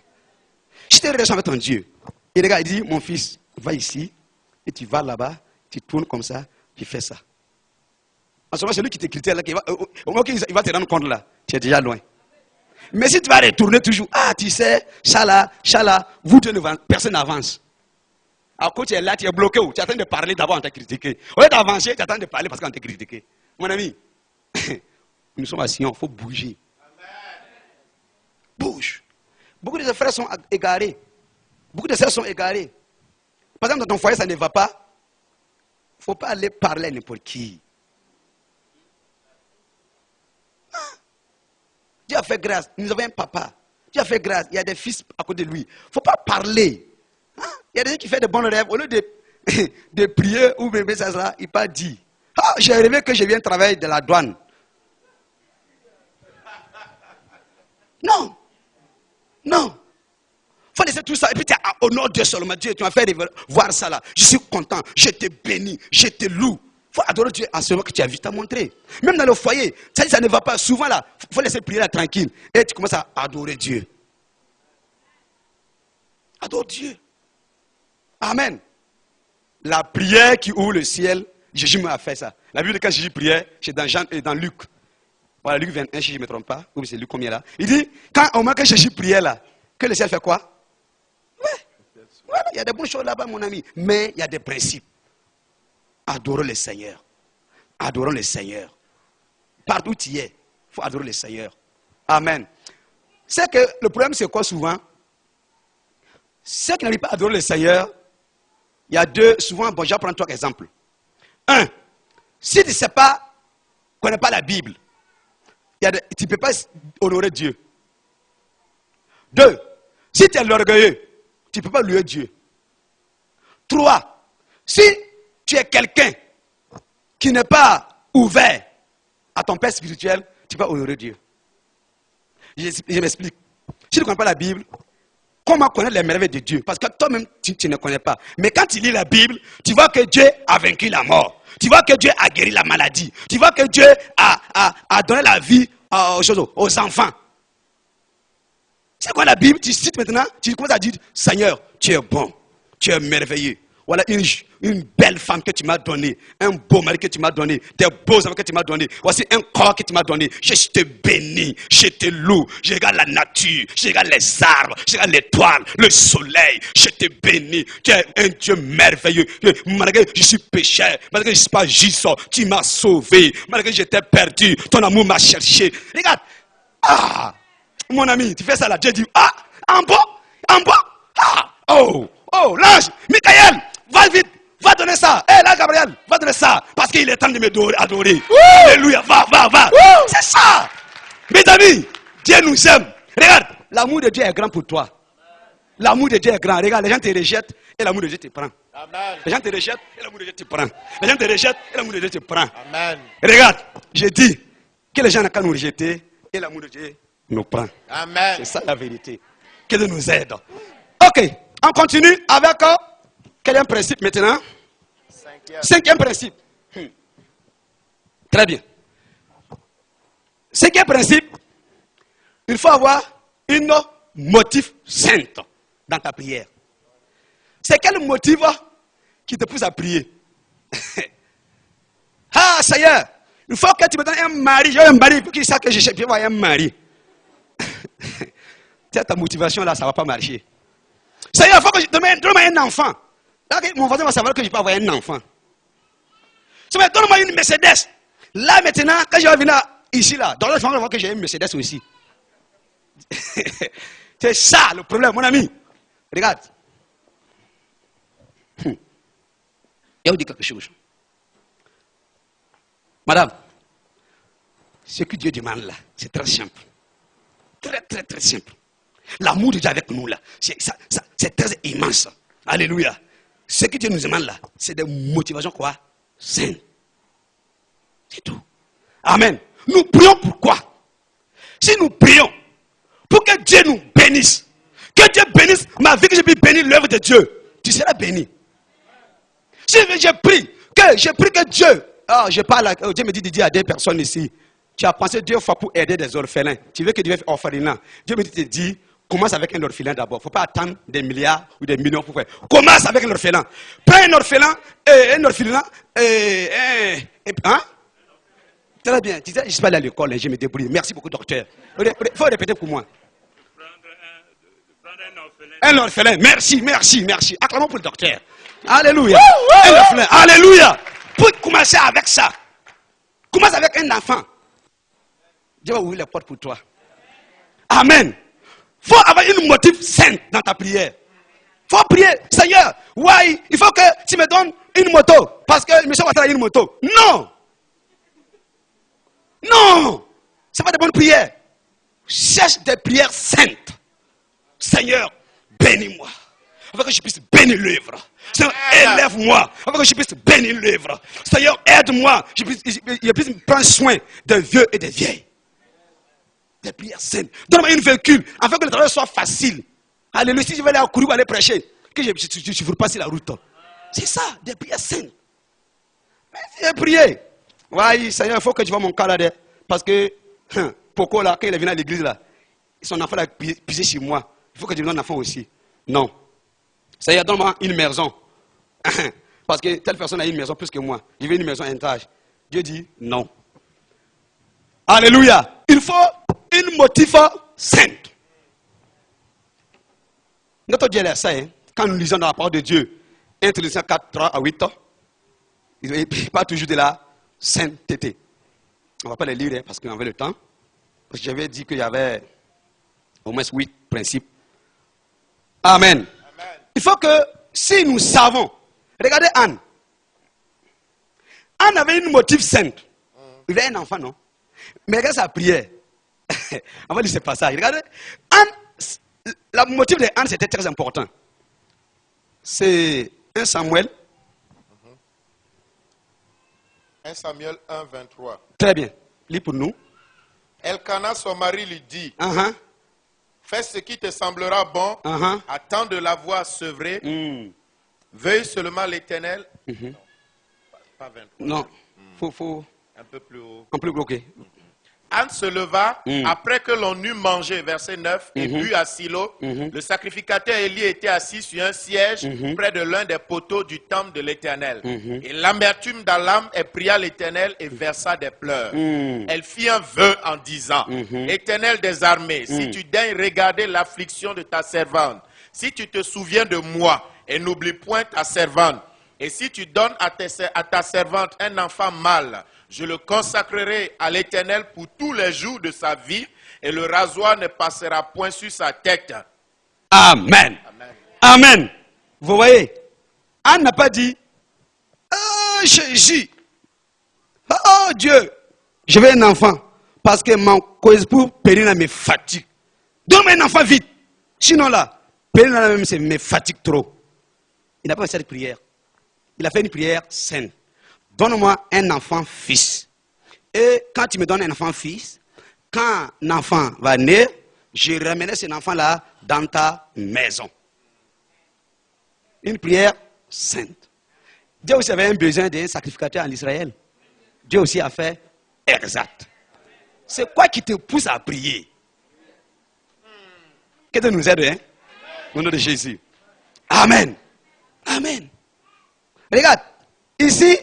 S2: Si tu as une relation avec ton Dieu, et le gars, il dit, mon fils, va ici, et tu vas là-bas, tu tournes comme ça, tu fais ça. En ce moment, celui qui te critique là, au moment qu'il va te rendre compte là, tu es déjà loin. Mais si tu vas retourner toujours, tu sais, chala, vous deux, personne n'avance. À côté, tu es là, tu es bloqué, tu attends de parler d'abord, on t'a critiqué. Au lieu d'avancer, tu attends de parler parce qu'on t'a critiqué. Mon ami, nous sommes à Sion, il faut bouger. Bouge. Beaucoup de frères sont égarés. Beaucoup de sœurs sont égarées. Par exemple, dans ton foyer, ça ne va pas. Il ne faut pas aller parler à n'importe qui. Dieu a fait grâce. Nous avons un papa. Dieu a fait grâce. Il y a des fils à côté de lui. Il ne faut pas parler. Il y a des gens qui font de bons rêves. Au lieu de prier ou bébé ça, il n'a pas dit. J'ai rêvé que je viens travailler de la douane. Non. Non. Il faut laisser tout ça. Et puis tu es au nom de Dieu seulement. Dieu, tu m'as fait voir ça là. Je suis content. Je te bénis. Je te loue. Il faut adorer Dieu en ce moment que tu as vu, tu as montré. Même dans le foyer, ça ne va pas. Souvent là, il faut laisser prier là tranquille. Et tu commences à adorer Dieu. Adore Dieu. Amen. La prière qui ouvre le ciel, Jésus m'a fait ça. La Bible, quand Jésus priait, c'est dans Luc. Voilà, Luc 21, si je ne me trompe pas. Ou c'est Luc combien là? Il dit, quand au moment que Jésus priait là, que le ciel fait quoi? Ouais. Voilà, il y a des bonnes choses là-bas, mon ami. Mais il y a des principes. Adorons le Seigneur. Adorons le Seigneur. Partout où tu y es, il faut adorer le Seigneur. Amen. C'est que le problème, c'est quoi souvent? Ceux qui n'arrivent pas à adorer le Seigneur, il y a deux, souvent, bon, je vais prendre trois exemples. Un, si tu ne sais pas, connais pas la Bible, tu ne peux pas honorer Dieu. Deux, si tu es l'orgueilleux, tu ne peux pas louer Dieu. Trois, si tu es quelqu'un qui n'est pas ouvert à ton père spirituel, tu ne peux pas honorer Dieu. Je m'explique. Si tu ne connais pas la Bible, comment connaître les merveilles de Dieu? Parce que toi-même, tu ne connais pas. Mais quand tu lis la Bible, tu vois que Dieu a vaincu la mort. Tu vois que Dieu a guéri la maladie. Tu vois que Dieu a donné la vie aux enfants. Si tu connais la Bible, tu cites maintenant, tu commences à dire, Seigneur, tu es bon, tu es merveilleux. Voilà une belle femme que tu m'as donnée, un beau mari que tu m'as donné, des beaux enfants que tu m'as donné. Voici un corps que tu m'as donné. Je te bénis, je te loue. Je regarde la nature, je regarde les arbres, je regarde l'étoile, le soleil. Je te bénis. Tu es un Dieu merveilleux. Malgré que je suis pécheur, malgré que je ne suis pas juste, tu m'as sauvé. Malgré que j'étais perdu, ton amour m'a cherché. Regarde. Ah, mon ami, tu fais ça là. Dieu dit, ah, en bas. Ah, oh, l'ange, Michael. Va vite, va donner ça. Là, Gabriel, va donner ça. Parce qu'il est temps de me adorer. Alléluia, va. C'est ça. Mes amis, Dieu nous aime. Regarde, l'amour de Dieu est grand pour toi. L'amour de Dieu est grand. Regarde, les gens te rejettent et l'amour de Dieu te prend. Amen. Les gens te rejettent et l'amour de Dieu te prend. Les gens te rejettent et l'amour de Dieu te prend. Amen. Regarde, je dis que les gens n'ont qu'à nous rejeter et l'amour de Dieu nous prend. Amen. C'est ça la vérité. Que Dieu nous aide. Ok, on continue avec... Quel est un principe maintenant? Cinquième principe. Très bien. Cinquième principe, il faut avoir une motif sainte dans ta prière. C'est quel motif qui te pousse à prier? Ah, Seigneur, il faut que tu me donnes un mari. J'ai un mari pour qu'il sache que je vais avoir un mari. Ta motivation là, ça ne va pas marcher. Seigneur, il faut que je donne-moi un enfant. Mon voisin va savoir que je peux avoir un enfant. Donne-moi une Mercedes. Là maintenant, quand je vais venir ici, là, dans le fond, je vais voir que j'ai une Mercedes aussi. C'est ça le problème, mon ami. Regarde. Je vais vous dire quelque chose. Madame, ce que Dieu demande là, c'est très simple. Très simple. L'amour de Dieu avec nous là, c'est très immense. Alléluia. Ce que Dieu nous demande là, c'est des motivations quoi? Saines. C'est tout. Amen. Nous prions pourquoi? Si nous prions pour que Dieu nous bénisse, que Dieu bénisse ma vie, que je puisse bénir l'œuvre de Dieu, tu seras béni. Si je prie que Dieu, je parle, Dieu me dit de dire à des personnes ici, tu as pensé 2 fois pour aider des orphelins, tu veux que Dieu fasse orphelinat. Dieu me dit de te dire, commence avec un orphelin d'abord. Il ne faut pas attendre des milliards ou des millions pour faire. Commence avec un orphelin. Prends un orphelin, hein? Très bien. Tu sais, je ne suis pas allé à l'école, je me débrouille. Merci beaucoup, docteur. Il faut répéter pour moi. Un orphelin. Merci. Acclamons pour le docteur. Alléluia. Un orphelin. Alléluia. Pour commencer avec ça, commence avec un enfant. Dieu va ouvrir les portes pour toi. Amen. Il faut avoir une motive sainte dans ta prière. Il faut prier, Seigneur, il faut que tu me donnes une moto. Parce que monsieur va faire une moto. Non. Ce n'est pas de bonnes prières. Cherche des prières saintes. Seigneur, bénis-moi. Afin que je puisse bénir l'œuvre. Seigneur, élève-moi. Afin que je puisse bénir l'œuvre. Seigneur, aide-moi. Je puisse prendre soin des vieux et des vieilles. Des prières saines. Donne-moi une véhicule afin que le travail soit facile. Alléluia. Si je vais aller à Kourou, aller prêcher, que je ne veux pas sur la route. C'est ça, des prières saines. Mais j'ai prié. Oui, Seigneur, il faut que tu vois mon cas là. Parce que, pourquoi là, quand il est venu à l'église là, son enfant a pisé sur moi. Il faut que je me donne un enfant aussi. Non. Seigneur, donne-moi une maison. Parce que telle personne a une maison plus que moi. Je veux une maison à un étage. Dieu dit non. Alléluia. Il faut une motif sainte. Notre Dieu est saint. Quand nous lisons dans la parole de Dieu, 1 Thessaloniciens 4, 3 à 8, il parle toujours de la sainteté. On ne va pas les lire parce qu'on avait le temps. Parce que j'avais dit qu'il y avait au moins 8 principes. Amen. Amen. Il faut que si nous savons, regardez Anne. Anne avait une motive sainte. Il avait un enfant, non? Mais regardez sa prière. On va lire ce passage. Regardez. Anne, le motif de Anne, c'était très important. C'est 1 Samuel.
S3: 1 Samuel 1, 23.
S2: Très bien. Lis pour nous.
S3: Elkana, son mari, lui dit,
S2: Uh-huh.
S3: fais ce qui te semblera bon,
S2: Uh-huh.
S3: attends de l'avoir sevré, veuille seulement l'Éternel. Pas 23.
S2: Non. Faut
S3: Un peu plus haut.
S2: un peu bloqué.
S3: Anne se leva, après que l'on eut mangé, verset 9, et bu à Silo. Le sacrificateur Élie était assis sur un siège près de l'un des poteaux du temple de l'Éternel. Et l'amertume dans l'âme, elle pria l'Éternel et versa des pleurs. Elle fit un vœu en disant, Éternel des armées, si tu daignes regarder l'affliction de ta servante, si tu te souviens de moi et n'oublie point ta servante, et si tu donnes à ta servante un enfant mâle, je le consacrerai à l'Éternel pour tous les jours de sa vie, et le rasoir ne passera point sur sa tête.
S2: Amen. Amen. Amen. Vous voyez, Anne n'a pas dit, oh Jésus, oh Dieu, je veux un enfant, parce que mon co-époux Périna me fatigue. Donne-moi un enfant vite. Sinon là, Périna même me fatigue trop. Il n'a pas fait cette prière. Il a fait une prière saine. Donne-moi un enfant fils. Et quand tu me donnes un enfant fils, quand un enfant va naître, je ramènerai cet enfant-là dans ta maison. Une prière sainte. Dieu aussi avait un besoin d'un sacrificateur en Israël. Dieu aussi a fait exact. C'est quoi qui te pousse à prier? Que Dieu nous aide, hein? Au nom de Jésus. Amen. Amen. Regarde, ici,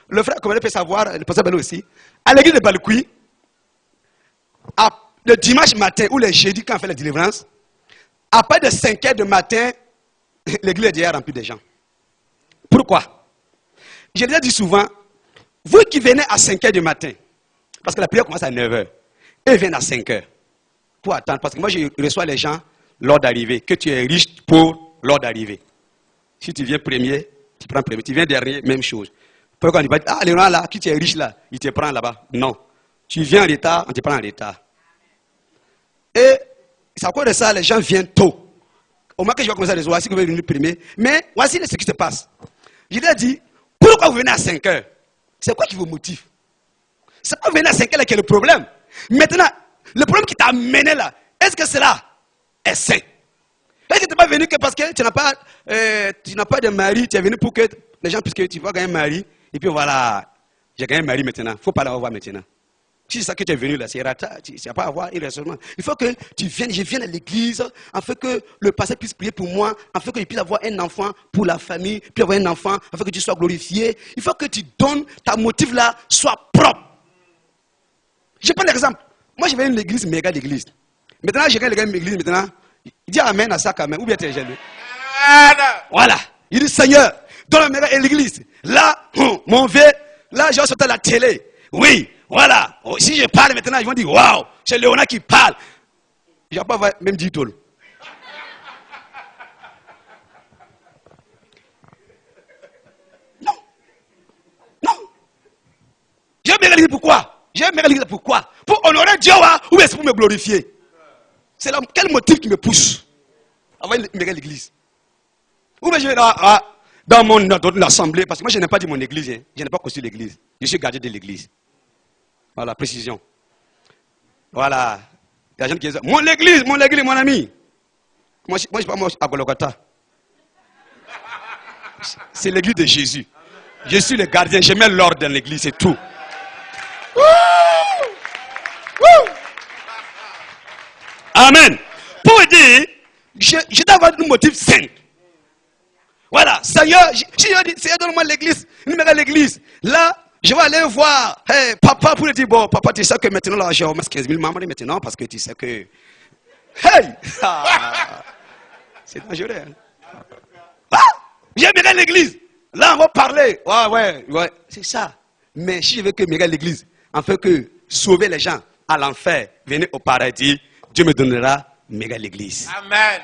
S2: le frère, comme on peut savoir, le pasteur Bello aussi, à l'église de Balkoui, le dimanche matin ou le jeudi, quand on fait la délivrance, à partir de 5 heures du matin, l'église est déjà remplie de gens. Pourquoi? Je l'ai dit souvent, vous qui venez à 5 heures du matin, parce que la prière commence à 9 heures, et ils viennent à 5 heures, pour attendre, parce que moi je reçois les gens lors d'arrivée, que tu es riche pour lors d'arrivée. Si tu viens premier, tu prends premier, tu viens dernier, même chose. Pourquoi on dit pas, ah, les gens là, qui tu es riche là, il te prend là-bas. Non. Tu viens en retard, on te prend en retard. Et c'est à cause de ça, les gens viennent tôt. Au moins que je vais commencer à les voir, si vous venez premier. Mais voici ce qui se passe. Je lui ai dit, pourquoi vous venez à 5 heures? C'est quoi qui vous motive? C'est pas venir à 5 heures qui est le problème. Maintenant, le problème qui t'a amené là, est-ce que cela est sain? Est-ce que tu n'es pas venu que parce que tu n'as pas de mari, tu es venu pour que les gens puissent que tu vas gagner un mari, et puis voilà, j'ai gagné un mari maintenant, il ne faut pas l'avoir maintenant. Si c'est ça que tu es venu là, c'est rata, tu n'as pas à avoir un raisonnement. Il faut que tu viennes, je vienne à l'église, afin que le pasteur puisse prier pour moi, afin que je puisse avoir un enfant pour la famille, puis avoir un enfant, afin que tu sois glorifié. Il faut que tu donnes, ta motive là soit propre. Je prends l'exemple. Moi, je vais à une église, méga l'église. Maintenant, je gagne l'église, maintenant, il dit amen à ça quand même, ou bien tu es jaloux. Voilà. Il dit, Seigneur, donne la l'église. Là, mon vieux, là, je vais sortir la télé. Oui, voilà. Si je parle maintenant, ils vont dire, waouh, c'est Léonard qui parle. Je ne vais pas même dire tout. Non. Non. Je vais me l'église pourquoi? Je vais me l'église pourquoi? Pour honorer Dieu ou est-ce pour me glorifier? C'est quel motif qui me pousse à avoir l'église? Ou bien je vais dans mon assemblée, parce que moi je n'ai pas dit mon église, hein. Je n'ai pas construit l'église. Je suis gardien de l'église. Voilà, précision. Voilà. Il y a des gens qui disent, mon église, mon ami. Moi je ne suis pas à Golgotha. C'est l'église de Jésus. Je suis le gardien, je mets l'ordre dans l'église, c'est tout. Amen. Pour dire, je dois avoir un motif sain. Voilà, Seigneur, Seigneur, donne-moi l'église, une méga l'église. Là, je vais aller voir hey, papa pour lui dire, bon, papa, tu sais que maintenant, là, j'ai au moins 15 000 membres maintenant, parce que tu sais que... Hey! Ah, c'est dangereux. Hein? Ah, j'ai méga l'église. Là, on va parler. Ouais, c'est ça. Mais si je veux que méga l'église, en fait que sauver les gens à l'enfer, venir au paradis, Dieu me donnera méga l'église.
S3: Amen.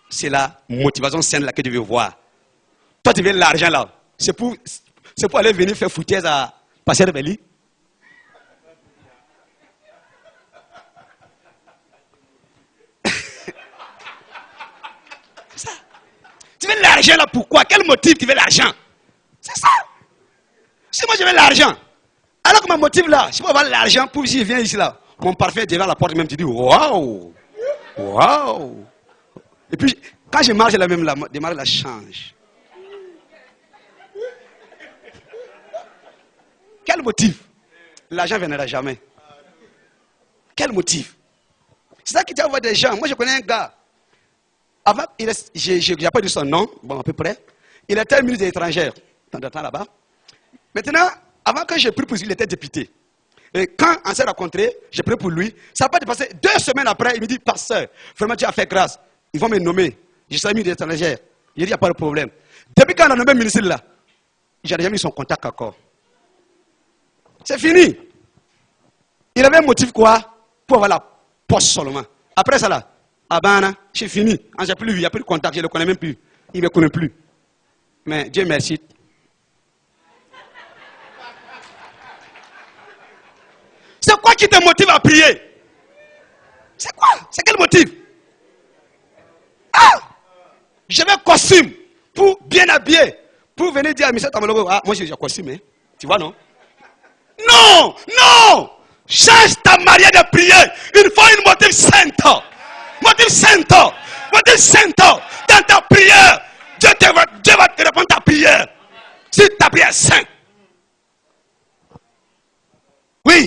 S2: C'est la motivation saine là que tu veux voir. Toi, tu veux l'argent là. C'est pour aller venir faire foutaise à Pasteur Belli. C'est ça. Tu veux l'argent là pourquoi? Quel motif tu veux l'argent? C'est ça. Si moi je veux l'argent, alors que mon motif là, si je veux avoir l'argent pour si je viens ici là, mon parfum est devant la porte même, tu dis waouh, waouh. Et puis quand je marche là même, la démarche là change. Quel motif? L'argent ne viendra jamais. Quel motif? C'est ça qui t'envoie des gens. Moi je connais un gars. Avant, je n'ai pas dit son nom, bon à peu près. Il était ministre des étrangères, dans le temps là-bas. Maintenant, avant que j'ai pris pour lui, il était député. Et quand on s'est rencontrés, j'ai pris pour lui. Ça n'a pas dépassé 2 semaines après, il me dit, pasteur, vraiment tu as fait grâce. Ils vont me nommer. Je suis ministre des étrangères. Il dit, il n'y a pas de problème. Depuis quand on a nommé ministre là, j'ai déjà mis son contact encore. C'est fini. Il avait un motif quoi? Pour avoir la poste seulement. Après ça là, Abana, c'est fini. J'ai plus vu, il n'y a plus de contact, je ne le connais même plus. Il ne me connaît plus. Mais Dieu merci. C'est quoi qui te motive à prier? C'est quoi? C'est quel motif? Ah! J'avais un costume pour bien habiller. Pour venir dire à M. Tamalogo, ah, moi j'ai un costume, hein. Tu vois, non? Non! Non! Change ta manière de prier. Il faut une motif sainte. Motif sainte. Motif sainte. Dans ta prière, Dieu va te répondre ta prière. Si ta prière est sainte. Oui.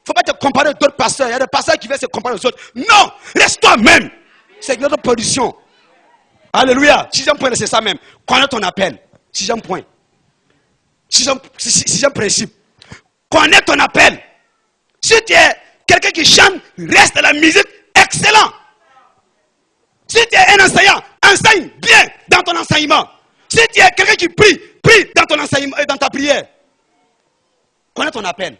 S2: Il ne faut pas te comparer à d'autres pasteurs. Il y a des pasteurs qui veulent se comparer aux autres. Non! Reste toi-même. C'est notre position. Alléluia. 6e point, c'est ça même. Connais ton appel. 6e point. 6e principe. Connais ton appel. Si tu es quelqu'un qui chante, reste à la musique, excellent. Si tu es un enseignant, enseigne bien dans ton enseignement. Si tu es quelqu'un qui prie, prie dans ton enseignement et dans ta prière. Connais ton appel.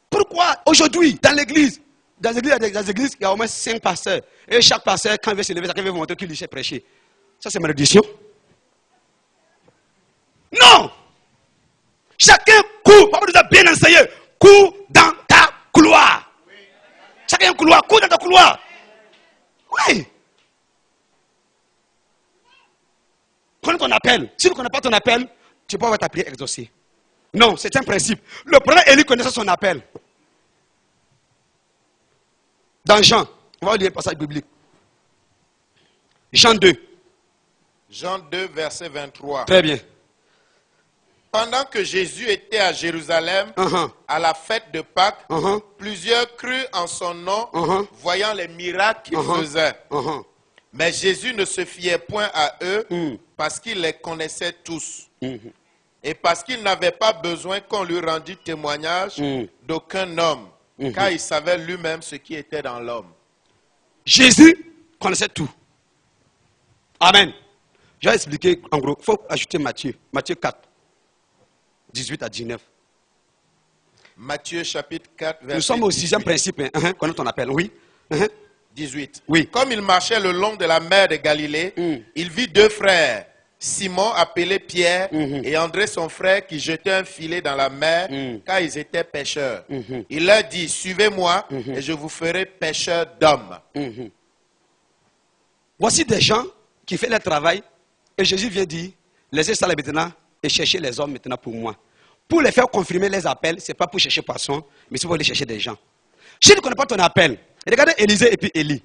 S2: Pourquoi aujourd'hui, dans l'église, il y a au moins 5 pasteurs. Et chaque pasteur, quand il veut se lever, il veut montrer qu'il sait prêcher. Ça, c'est malédiction. Non! Chacun court, papa nous a bien enseigné, cours dans ta couloir. Chacun un couloir, cours dans ta couloir. Oui. Connais ton appel. Si tu ne connais pas ton appel, tu peux avoir ta prière exaucée. Non, c'est un principe. Le premier Élie connaissait son appel. Dans Jean, on va lire le passage biblique. Jean 2.
S3: Jean 2, verset 23.
S2: Très bien.
S3: Pendant que Jésus était à Jérusalem, à la fête de Pâques, plusieurs crurent en son nom, voyant les miracles qu'il faisait. Mais Jésus ne se fiait point à eux, parce qu'il les connaissait tous. Et parce qu'il n'avait pas besoin qu'on lui rendît témoignage d'aucun homme, car il savait lui-même ce qui était dans l'homme.
S2: Jésus connaissait tout. Amen. Je vais expliquer en gros. Il faut ajouter Matthieu. Matthieu 4. 18 à 19.
S3: Matthieu chapitre 4, verset 18.
S2: Nous sommes au 6e principe. Connais ton appel, oui.
S3: 18.
S2: Oui.
S3: Comme il marchait le long de la mer de Galilée, il vit 2 frères, Simon appelé Pierre et André son frère qui jetaient un filet dans la mer car ils étaient pêcheurs. Il leur dit, suivez-moi et je vous ferai pêcheurs d'hommes.
S2: Voici des gens qui font leur travail et Jésus vient dire, laissez ça là maintenant et cherchez les hommes maintenant pour moi. Pour les faire confirmer les appels, ce n'est pas pour chercher poisson, mais c'est pour aller chercher des gens. Si tu ne connais pas ton appel, regardez Élisée et puis Élie.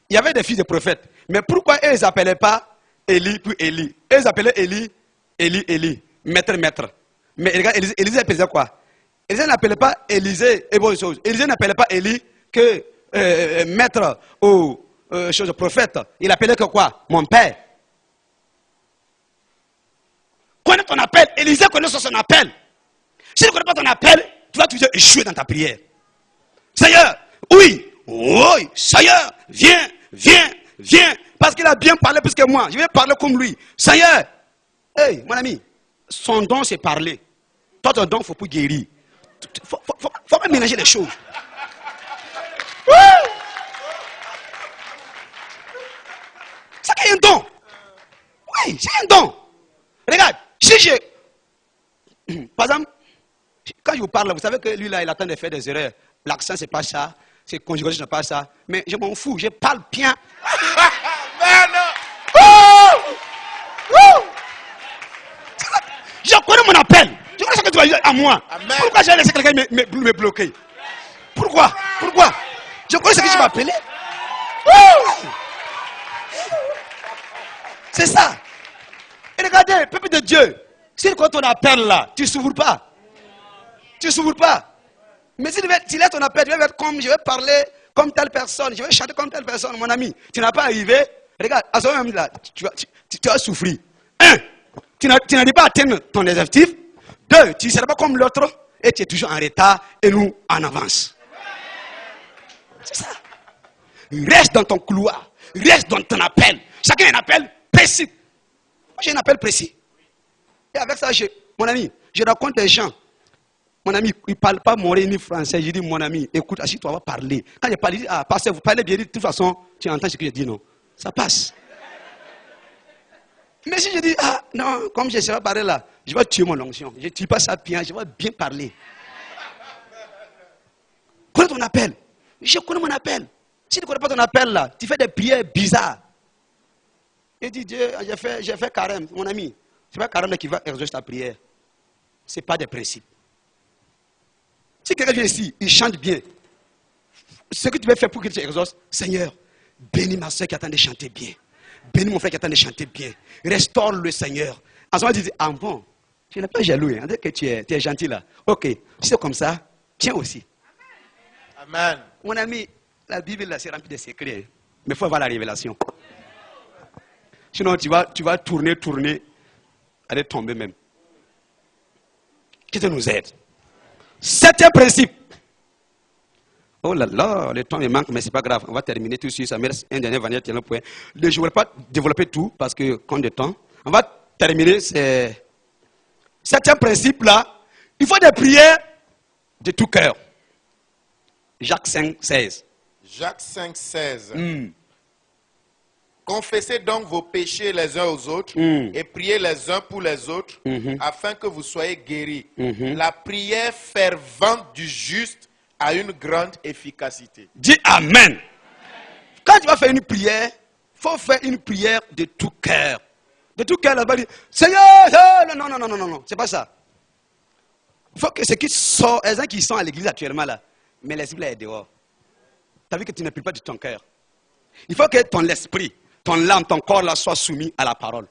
S2: Il y avait des fils de prophètes. Mais pourquoi eux, ils n'appelaient pas Élie puis Élie? Eux, ils appelaient Élie, Élie, maître. Mais regarde, Élisée appelait quoi? Élisée n'appelait pas Élisée et bonne chose. Élisée n'appelait pas Élie que maître ou chose prophète. Il appelait que quoi? Mon père. connais ton appel. Élisée connaît son appel. Si tu ne connais pas ton appel, tu vas toujours échouer dans ta prière. Seigneur, oui, oui, Seigneur, viens, viens, viens. Parce qu'il a bien parlé plus que moi. Je vais parler comme lui. Seigneur, hey, mon ami, son don c'est parler. Toi, ton don, il faut pour guérir. Faut pas mélanger les choses. C'est un don. Oui, c'est un don. Regarde, si j'ai... Par exemple, quand je vous parle, vous savez que lui là, il attend de faire des erreurs. L'accent, c'est pas ça. C'est conjugaison, c'est pas ça. Mais je m'en fous, je parle bien. Je connais mon appel. Je connais ce que tu vas dire à moi. Amen. Pourquoi j'ai laissé quelqu'un me bloquer? Pourquoi? Pourquoi? Je connais ce que tu vas appeler. C'est ça. Et regardez, peuple de Dieu, si quand on appelle là, tu ne s'ouvres pas. Tu ne s'ouvres pas. Mais si tu laisses ton appel, tu vas être comme, je vais parler comme telle personne, je vais chanter comme telle personne, mon ami. Tu n'as pas arrivé. Regarde, à ce moment-là, tu vas souffrir. Un, tu n'arrives pas à atteindre ton objectif. Deux, tu ne seras pas comme l'autre et tu es toujours en retard et nous en avance. C'est ça. Reste dans ton couloir. Reste dans ton appel. Chacun a un appel précis. Moi, j'ai un appel précis. Et avec ça, mon ami, je raconte des gens. Mon ami, il ne parle pas moré ni français. Je dis, mon ami, écoute, assis-toi, on va parler. Quand je parle, il dit, ah, pasteur, vous parlez bien, de toute façon, tu entends ce que je dis, non? Ça passe. Mais si je dis, ah, non, comme je ne sais pas parler là, je vais tuer mon onction. Je ne tue pas ça bien, je vais bien parler. Connais ton appel. Je connais mon appel. Si tu ne connais pas ton appel là, tu fais des prières bizarres. Et dis, Dieu, j'ai fait carême, mon ami. Ce n'est pas carême qui va exaucer ta prière. Ce n'est pas des principes. Si quelqu'un vient ici, il chante bien. Ce que tu veux faire pour qu'il te exauce, Seigneur, bénis ma soeur qui attend de chanter bien. Bénis mon frère qui attend de chanter bien. Restaure le Seigneur. En ce moment, tu dis, ah bon, tu n'es pas jaloux. Hein? Que tu es gentil là. Ok, si c'est comme ça, tiens aussi.
S3: Amen.
S2: Mon ami, la Bible là, c'est rempli de secrets. Hein? Mais il faut avoir la révélation. Sinon, tu vas tourner, aller tomber même. Que Dieu nous aide. Septième principe. Oh là là, le temps me manque, mais ce n'est pas grave. On va terminer tout de suite. Ça me reste un dernier point. Je ne voudrais pas développer tout parce que compte de temps. On va terminer ce septième principe là. Il faut des prières de tout cœur. Jacques 5, 16.
S3: Jacques 5, 16. Confessez donc vos péchés les uns aux autres et priez les uns pour les autres afin que vous soyez guéris. La prière fervente du juste a une grande efficacité.
S2: Dis Amen. Quand tu vas faire une prière, il faut faire une prière de tout cœur. De tout cœur, là-bas, dire Seigneur, non, c'est pas ça. Il faut que ceux qui sont, les gens qui sont à l'église actuellement là, mais l'esprit là est dehors. Tu as vu que tu ne pries pas de ton cœur. Il faut que ton esprit, ton âme, ton corps là soit soumis à la parole.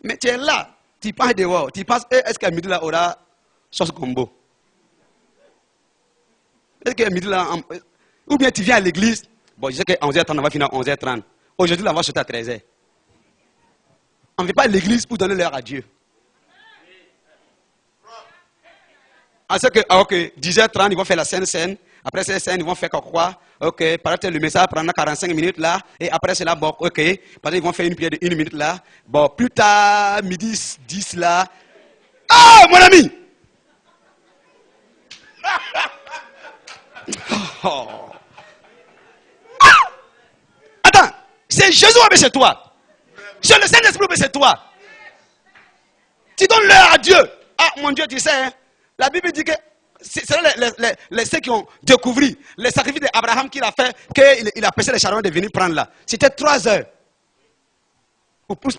S2: Mais tu es là, tu penses dehors, tu penses, est-ce qu'à midi là aura sauce combo? Est-ce qu'à midi là, ou bien tu viens à l'église, bon je sais qu'à 11h30 on va finir à 11h30. Aujourd'hui là on va sauter à 13h. On ne vient pas à l'église pour donner l'heure à Dieu. Ah, c'est que, ok, 10h30 ils vont faire la scène. Après cette scène, ils vont faire quoi? Ok, peut-être le message prendra 45 minutes là. Et après cela, bon, ok. Peut-être ils vont faire une prière de 1 minute là. Bon, plus tard, midi 10 là. Ah, mon ami! Oh. Ah! Attends, c'est Jésus qui est chez toi. C'est le Saint-Esprit qui est chez toi. Tu donnes l'heure à Dieu. Ah, mon Dieu, tu sais, hein, la Bible dit que c'est ceux qui ont découvert les sacrifices d'Abraham qu'il a fait, qu'il a pressé les chariots de venir prendre là. C'était 3 heures. Ou plus.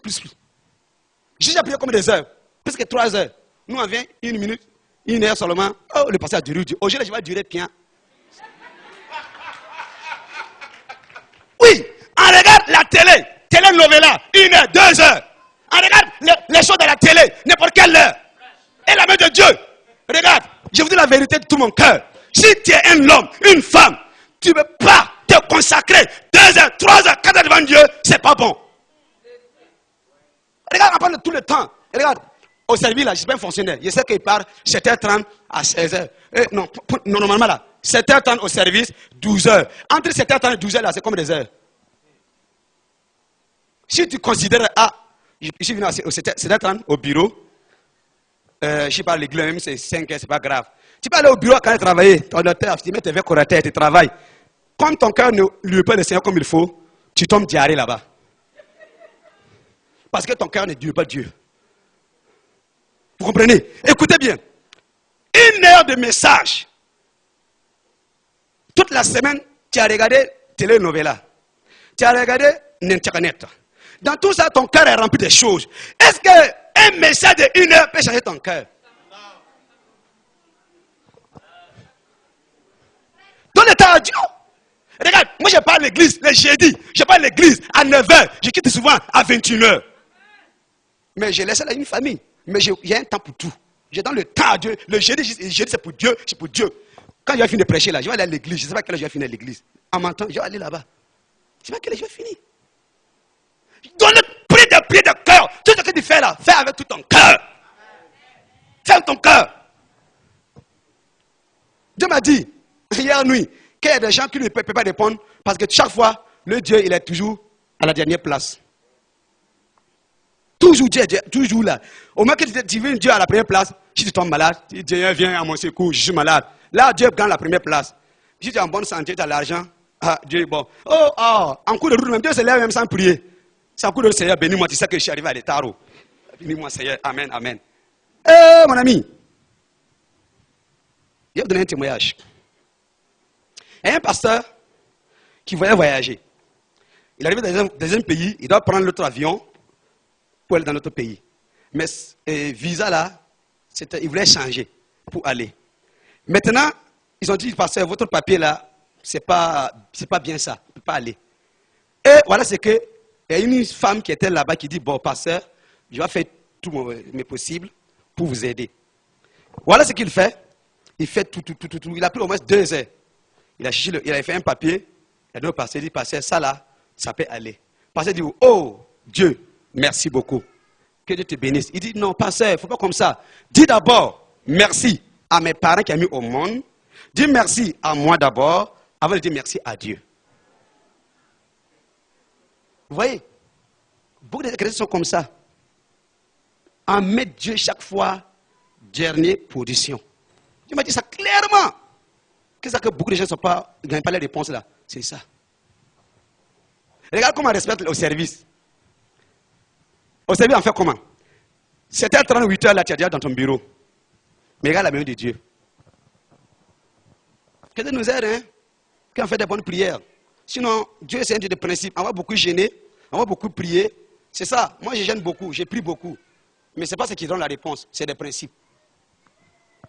S2: J'ai prié comme des heures. Plus que 3 heures. Nous, on vient 1 minute, 1 heure seulement. Oh, le passé a duré. Aujourd'hui, je vais durer bien. Oui, on regarde la télé. Télé-novela, 1 heure, 2 heures. On regarde les choses de la télé, n'importe quelle heure. Et la main de Dieu. Regarde, je vous dis la vérité de tout mon cœur. Si tu es un homme, une femme, tu ne peux pas te consacrer 2 heures, 3 heures, 4 heures devant Dieu, c'est pas bon. Regarde, on parle de tout le temps. Regarde, au service, là, je ne suis pas un fonctionnaire. Je sais qu'il part 7h30 à 16h. Non, normalement, là, 7h30 au service, 12h. Entre 7h30 et 12h, là, c'est comme des heures. Si tu considères, je suis venu à 7h30 au bureau, je ne sais pas, l'église même, c'est 5h, c'est pas grave. Tu peux aller au bureau quand tu travailles, ton notaire, tu mets tes verres correcteurs, tu travailles. Quand ton cœur ne lui pas le Seigneur comme il faut, tu tombes diarrhée là-bas. Parce que ton cœur ne dure pas Dieu. Vous comprenez? Écoutez bien. 1 heure de message. Toute la semaine, tu as regardé télénovela. Tu as regardé Internet. Dans tout ça, ton cœur est rempli de choses. Est-ce qu'un message de 1 heure peut changer ton cœur? Donne le temps à Dieu. Regarde, moi je parle à l'église le jeudi. Je parle à l'église à 9h. Je quitte souvent à 21h. Mais je laisse là une famille. Mais j'ai un temps pour tout. Je donne le temps à Dieu. Le jeudi c'est pour Dieu. C'est pour Dieu. Quand je vais finir de prêcher là, je vais aller à l'église. Je ne sais pas quelle heure je vais finir à l'église. En mentant, je vais aller là-bas. Je ne sais pas quelle heure je vais finir. Donne le prix de cœur. Tout ce que tu fais là, fais avec tout ton cœur. Fais avec ton cœur. Dieu m'a dit, hier nuit, qu'il y a des gens qui ne peuvent pas répondre parce que chaque fois, le Dieu, il est toujours à la dernière place. Toujours Dieu, toujours là. Au moins que tu veux Dieu à la première place, si tu tombes malade, Dieu vient à mon secours, je suis malade. Là, Dieu gagne la première place. Si tu es en bonne santé, tu as l'argent, Dieu est bon. En cours de route, même Dieu se lève même sans prier. C'est en cours de route, Seigneur, bénis-moi, tu sais que je suis arrivé à l'état. Bénis-moi, Seigneur, amen, amen. Mon ami, je vais vous donner un témoignage. Il y a un pasteur qui voulait voyager. Il arrive dans un pays, il doit prendre l'autre avion pour aller dans notre pays. Mais visa là, il voulait changer pour aller. Maintenant, ils ont dit, pasteur, votre papier là, c'est pas bien ça, il ne peut pas aller. Et voilà, c'est que il y a une femme qui était là-bas qui dit, bon, pasteur, je vais faire tout mes possible pour vous aider. Voilà ce qu'il fait. Il fait tout. Il a pris au moins 2 heures. Il a fait un papier. Il a donné au pasteur, il dit, pasteur, ça là, ça peut aller. Le pasteur dit, oh, Dieu, merci beaucoup. Que Dieu te bénisse. Il dit, non, pasteur, il ne faut pas comme ça. Dis d'abord, merci à mes parents qui ont mis au monde. Dis merci à moi d'abord, avant de dire merci à Dieu. Vous voyez, beaucoup de chrétiens sont comme ça. En mettre Dieu chaque fois, dernière position. Dieu m'a dit ça clairement. Qu'est-ce que beaucoup de gens ne gagnent pas les réponses là? C'est ça. Regarde comment on respecte au service. Au service, on fait comment? 7h30, 8h, là, tu es déjà dans ton bureau. Mais regarde la main de Dieu. Que Dieu nous aide, hein? Qu'on fait des bonnes prières. Sinon, Dieu c'est un Dieu de principe. On va beaucoup gêner, on va beaucoup prier. C'est ça. Moi, je gêne beaucoup, je prie beaucoup. Mais ce n'est pas ce qui donne la réponse, c'est des principes.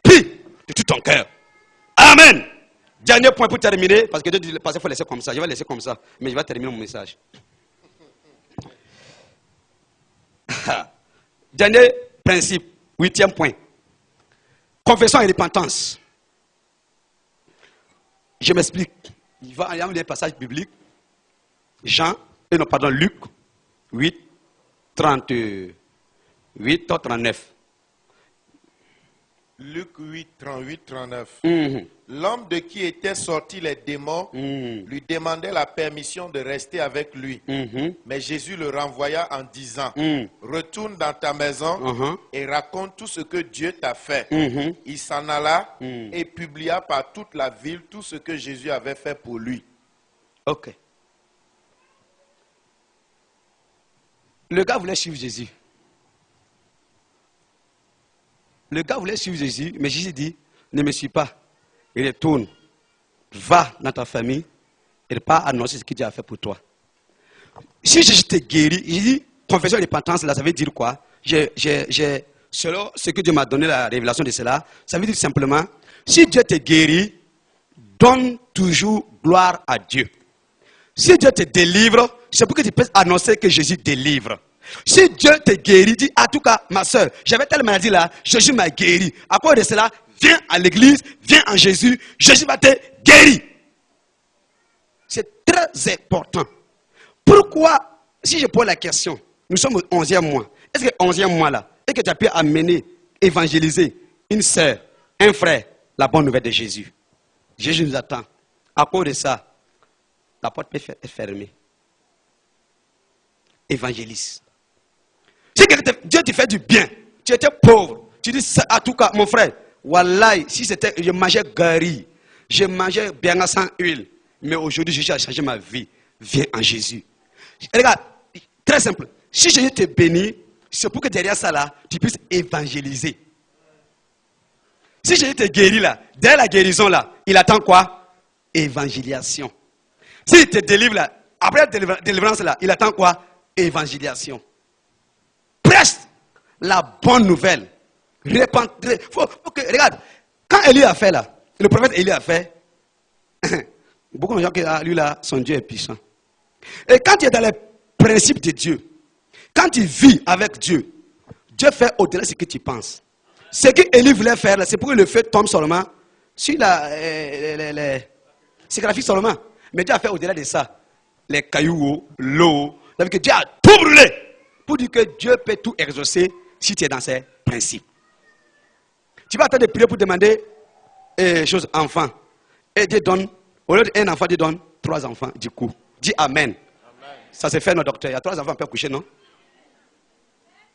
S2: Prie de tout ton cœur. Amen. Dernier point pour terminer, parce que Dieu dit, il faut laisser comme ça. Je vais laisser comme ça, mais je vais terminer mon message. Dernier principe, 8e point. Confession et repentance. Je m'explique. Il y a un passage biblique. Luc 8, 38, 39.
S3: Luc 8, 38, 39. L'homme de qui étaient sortis les démons lui demandait la permission de rester avec lui. Mais Jésus le renvoya en disant, retourne dans ta maison et raconte tout ce que Dieu t'a fait. Il s'en alla et publia par toute la ville tout ce que Jésus avait fait pour lui.
S2: Ok. Le gars voulait suivre Jésus. Le gars voulait suivre Jésus, mais Jésus dit, ne me suis pas. Il retourne, va dans ta famille et pas annoncer ce que Dieu a fait pour toi. Si Jésus te guérit, il dit, confession et repentance, là, ça veut dire quoi? Selon ce que Dieu m'a donné la révélation de cela, ça veut dire simplement, si Dieu te guérit, donne toujours gloire à Dieu. Si Dieu te délivre, c'est pour que tu puisses annoncer que Jésus délivre. Si Dieu te guérit, dis, en tout cas, ma soeur, j'avais telle maladie là, Jésus m'a guéri. À cause de cela, viens à l'église, viens en Jésus, Jésus va te guérir. C'est très important. Pourquoi, si je pose la question, nous sommes au 11e mois, est-ce que le 11e mois là, est-ce que tu as pu amener, évangéliser une sœur, un frère, la bonne nouvelle de Jésus. Jésus nous attend. À cause de ça, la porte peut être fermée. Évangélise. Si Dieu te fait du bien, tu étais pauvre, tu dis à tout cas, mon frère, wallahi, si c'était, je mangeais gari, je mangeais bien sans huile, mais aujourd'hui Jésus a changé ma vie. Viens en Jésus. Et regarde, très simple. Si Jésus te bénit, c'est pour que derrière ça là, tu puisses évangéliser. Si Jésus te guérit là, derrière la guérison là, il attend quoi? Évangélisation. S'il te délivre là, après la délivrance là, il attend quoi? Évangélisation. Prêche la bonne nouvelle. Regarde, quand Élie a fait là, le prophète Élie a fait, beaucoup de gens qui lui là, son Dieu est puissant. Et quand tu es dans les principes de Dieu, quand tu vis avec Dieu, Dieu fait au-delà de ce que tu penses. Ce que Élie voulait faire, c'est pour que le feu tombe seulement sur les graphiques seulement. Mais Dieu a fait au-delà de ça. Les cailloux, l'eau. C'est-à-dire que Dieu a tout brûlé. Pour dire que Dieu peut tout exaucer si tu es dans ses principes. Tu vas attendre de prier pour demander chose enfant. Et Dieu donne, au lieu d'un enfant, Dieu donne 3 enfants du coup. Dis Amen. Amen. Ça se fait, nos docteurs. Il y a 3 enfants qui peuvent coucher, non?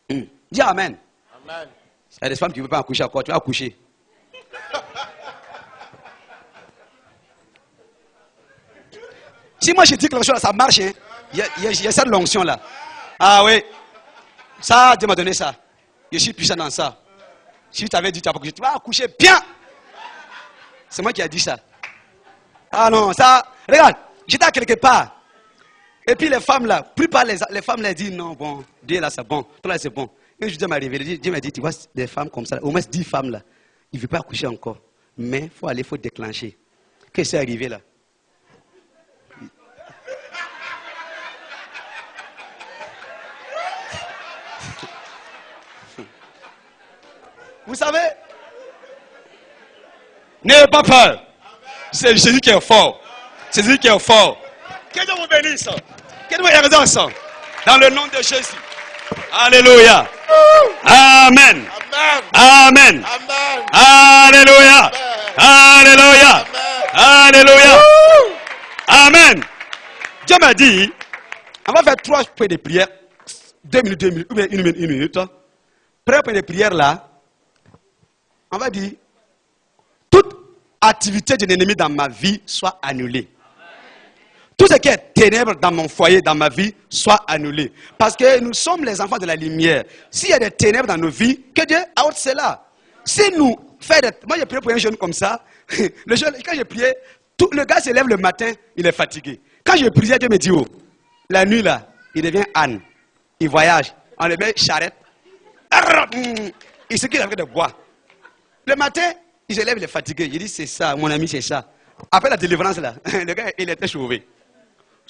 S2: Dis Amen. Amen. Il y a des femmes qui ne veulent pas accoucher encore. Tu vas accoucher. Si moi je dis que l'onction là, ça marche, hein? Il y a cette onction là. Ah oui. Ça, Dieu m'a donné ça. Je suis puissant dans ça. Si tu avais dit, tu vas accoucher bien. C'est moi qui ai dit ça. Ah non, ça, regarde, j'étais à quelque part. Et puis les femmes là, plupart les femmes là disent non, bon, Dieu là c'est bon, toi là c'est bon. Et Dieu m'a révélé, Dieu m'a dit, tu vois, des femmes comme ça, au moins 10 femmes là, il ne veut pas accoucher encore. Mais il faut aller, il faut déclencher. Qu'est-ce qui est arrivé là? Vous savez, n'ayez pas peur. C'est Jésus qui est fort. C'est Jésus qui est fort. Que Dieu vous bénisse. Que Dieu vous exauce. Dans le nom de Jésus. Alléluia. Amen. Amen. Alléluia. Alléluia. Alléluia. Amen. Dieu m'a dit, on va faire 3 prières de prière. 2 minutes, 2 minutes, ou bien 1 minute, 1 minute. Prière de prière là. On va dire, toute activité de l'ennemi dans ma vie soit annulée. Tout ce qui est ténèbres dans mon foyer, dans ma vie, soit annulé. Parce que nous sommes les enfants de la lumière. S'il y a des ténèbres dans nos vies, que Dieu ôte cela. Si nous faisons des... Moi, j'ai prié pour un jeune comme ça. Le jeune, quand j'ai prié, le gars se lève le matin, il est fatigué. Quand je priais, Dieu me dit, oh, la nuit là, il devient âne. Il voyage. On le met charrette. Il se quitte avec de bois. Le matin, il se lève, il est fatigué. Il dit, c'est ça, mon ami, c'est ça. Après la délivrance, là, le gars, il était sauvé.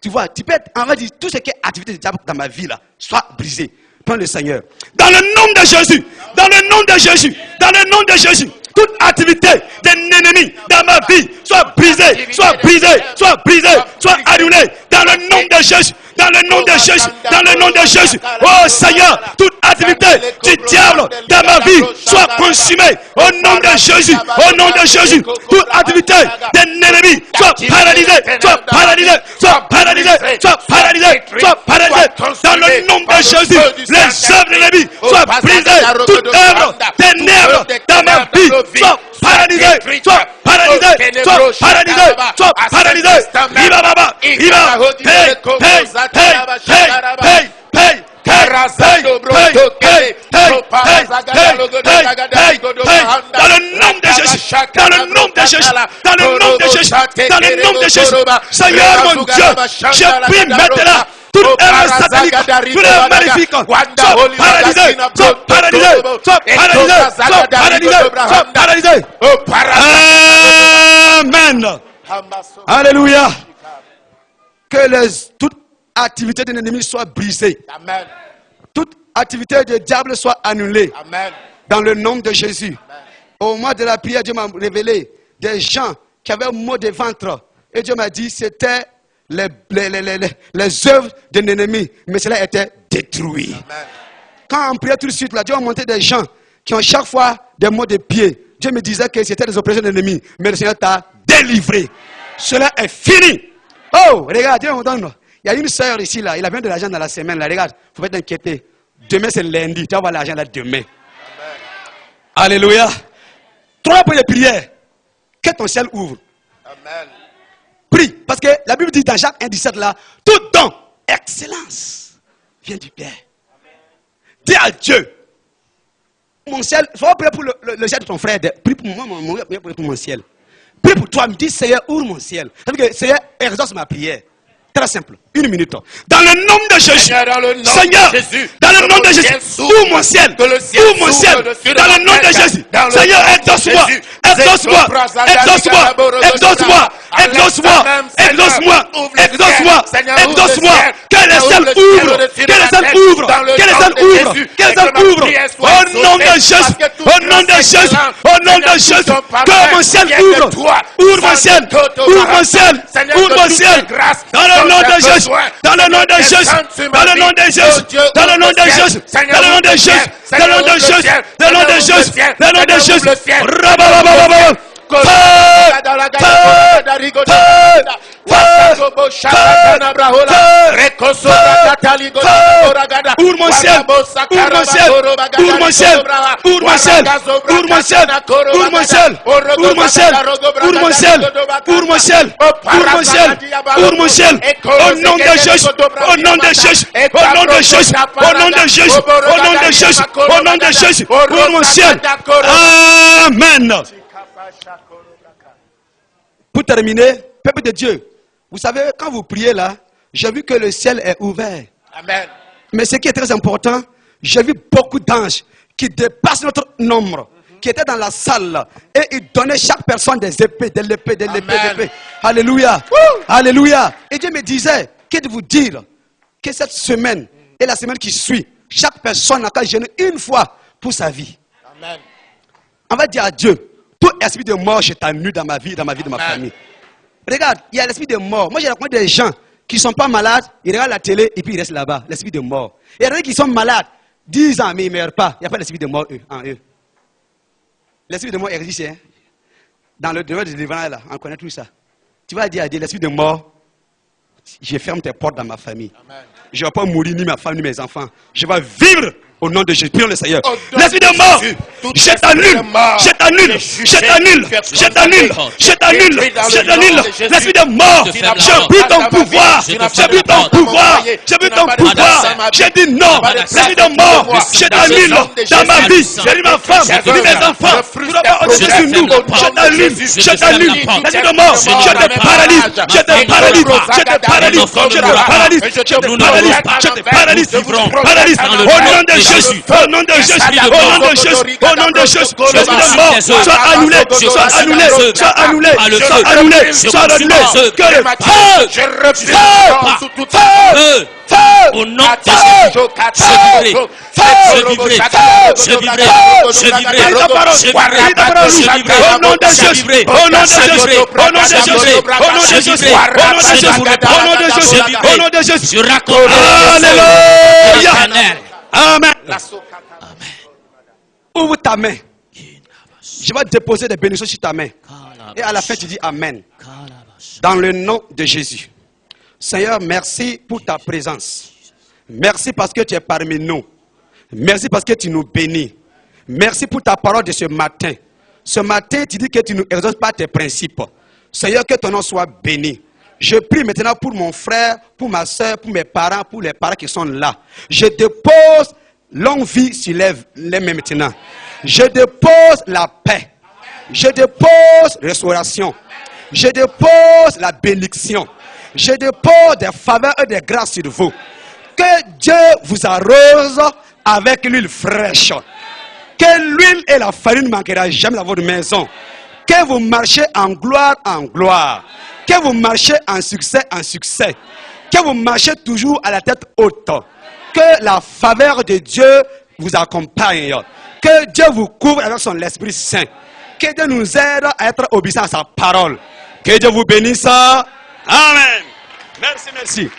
S2: Tu vois, tu peux être, on va dire, tout ce qui est activité de diable dans ma vie, là, soit brisé. Prends le Seigneur. Dans le nom de Jésus, dans le nom de Jésus, dans le nom de Jésus, toute activité d'un ennemi dans ma vie, soit brisée, soit brisée, soit brisée, soit annulée. Dans le nom de Jésus. Dans le nom de Jésus, dans le nom de Jésus. Oh Seigneur, toute activité du diable dans ma vie soit consumée. Au nom de Jésus, au nom de Jésus. Toute activité d'un ennemi soit paralysée, soit paralysée, soit paralysée, soit paralysée, soit paralysée. Dans le nom de Jésus, les œuvres de l'ennemi soient brisées. Toute œuvre ténèbres dans ma vie soit paralysée, soit paralysée, soit paralysée, soit paralysée. Il va, baba, il va. Dans le nom de Jésus, dans le nom de Jésus, dans le nom de Jésus, dans le nom de Jésus, Seigneur mon Dieu, je prie maintenant. Toute œuvre satanique, toute œuvre maléfique, soit paralysée, soit paralysée, soit paralysée, soit paralysée, soit paralysée. Amen. Alléluia. Que toute activité de l'ennemi soit brisée. Amen. Toute activité du diable soit annulée. Amen. Dans le nom de Jésus. Amen. Au mois de la prière, Dieu m'a révélé des gens qui avaient un mot de ventre. Et Dieu m'a dit c'était les œuvres de l'ennemi. Mais cela était détruit. Amen. quand on priait tout de suite, là, Dieu a monté des gens qui ont chaque fois des mots de pied. Dieu me disait que c'était des opérations d'ennemis, mais le Seigneur t'a délivré. Cela est fini. Oh, regarde, Dieu me donne. Il y a une sœur ici, là, il a besoin de l'argent dans la semaine, là, regarde, il ne faut pas t'inquiéter. Demain, c'est lundi, tu vas avoir l'argent là demain. Amen. Alléluia. 3 points de prière. Que ton ciel ouvre.
S3: Amen.
S2: Prie, parce que la Bible dit dans Jacques 1,17 là, tout don, excellence, vient du Père. Dis à Dieu, mon ciel, il faut prier pour le ciel de ton frère. Prie pour moi, prie pour mon ciel. Prie pour toi, me dis Seigneur, ouvre mon ciel. Ça veut dire que Seigneur, exauce ma prière. Très simple, 1 minute. Dans le nom de Jésus, Seigneur, dans le nom de Jésus, ouvre mon ciel, ouvre mon ciel, dans le nom de Jésus. Seigneur, exauce-moi, exauce-moi, exauce-moi, exauce-moi, exauce-moi, exauce-moi, exauce-moi, exauce-moi. Que les ciels ouvrent, que les ciels ouvrent, que les ciels ouvrent, que les ciels ouvrent. Au nom de Jésus, au nom de Jésus, au nom de Jésus, que mon ciel ouvre, ouvre mon ciel, ouvre mon ciel, ouvre mon ciel. Dans le nom de Jésus, dans le nom de Jésus, dans le nom de Jésus, dans le nom de Jésus, dans le nom de Jésus, dans le nom de Jésus, dans le nom de Jésus, dans le nom de Jésus. Ouvre mon ciel, ouvre mon ciel, ouvre mon ciel, ouvre mon ciel, ouvre mon ciel, ouvre mon ciel, ouvre mon ciel, ouvre mon ciel, ouvre mon ciel, ouvre mon ciel, ouvre mon ciel, au nom de Jésus, au nom de Jésus, au nom de Jésus, au nom de Jésus, au nom de Jésus, au nom de Jésus, ouvre mon ciel. Amen. Pour terminer, peuple de Dieu, vous savez, quand vous priez là, j'ai vu que le ciel est ouvert.
S3: Amen.
S2: Mais ce qui est très important, j'ai vu beaucoup d'anges qui dépassent notre nombre, qui étaient dans la salle là, et ils donnaient chaque personne des épées, de l'épée, de l'épée, de l'épée. Alléluia. Alléluia. Et Dieu me disait, que de vous dire que cette semaine et la semaine qui suit, chaque personne n'a qu'à jeûner une fois pour sa vie.
S3: Amen.
S2: On va dire à Dieu, tout esprit de mort, je t'annule dans ma vie, de ma famille. Regarde, il y a l'esprit de mort. Moi, j'ai rencontré des gens qui ne sont pas malades, ils regardent la télé et puis ils restent là-bas. L'esprit de mort. Et il y en a qui sont malades, 10 ans, mais ils ne meurent pas. Il n'y a pas l'esprit de mort en eux. L'esprit de mort existe. Hein? Dans le devoir de délivrance, là, on connaît tout ça. Tu vas dire à Dieu, l'esprit de mort, je ferme tes portes dans ma famille. Amen. Je ne vais pas mourir, ni ma femme, ni mes enfants. Je vais vivre au nom de Jésus. Prions le Seigneur. L'esprit de mort, je t'annule, je t'annule, je t'annule, je t'annule, je t'annule, je t'annule. L'esprit de mort, je brise ton pouvoir, je brise ton pouvoir, je brise ton pouvoir. Je dis non, l'esprit de mort, je t'annule dans ma vie, je dis ma femme, je dis mes enfants. Tu ne dois pas au-dessus de nous. Je t'annule, je t'annule. L'esprit de mort, je te paralyse, je te paralyse, je te paralyse, je te paralyse, je te paralyse, je te paralyse, paralyse au nom de Jésus, au nom de Jésus, au nom de Jésus, au nom de Jésus, l'esprit de mort, sois annulé, sois annulé, sois annulé, sois annulé, sois annulé, que le feu,
S1: au nom de Jésus, je vivrai, je vivrai, je vivrai, je vivrai, au nom de Jésus, au nom de Jésus, au nom de Jésus, au nom de Jésus, au nom de Jésus, au nom de Jésus, je raconte. Alléluia. Amen.
S2: Ouvre ta main. Je vais déposer des bénédictions sur ta main. Et à la fin, tu dis Amen. Dans le nom de Jésus. Seigneur, merci pour ta présence. Merci parce que tu es parmi nous. Merci parce que tu nous bénis. Merci pour ta parole de ce matin. Ce matin, tu dis que tu ne nous exauces pas tes principes. Seigneur, que ton nom soit béni. Je prie maintenant pour mon frère, pour ma soeur, pour mes parents, pour les parents qui sont là. Je dépose longue vie sur les mains maintenant. Je dépose la paix. Je dépose restauration. Je dépose la bénédiction. Je dépose des faveurs et des grâces sur vous. Que Dieu vous arrose avec l'huile fraîche. Que l'huile et la farine ne manqueront jamais dans votre maison. Que vous marchez en gloire en gloire. Que vous marchez en succès en succès. Que vous marchez toujours à la tête haute. Que la faveur de Dieu vous accompagne. Que Dieu vous couvre avec son Esprit Saint. Que Dieu nous aide à être obéissants à sa parole. Que Dieu vous bénisse. Amen. Merci, merci.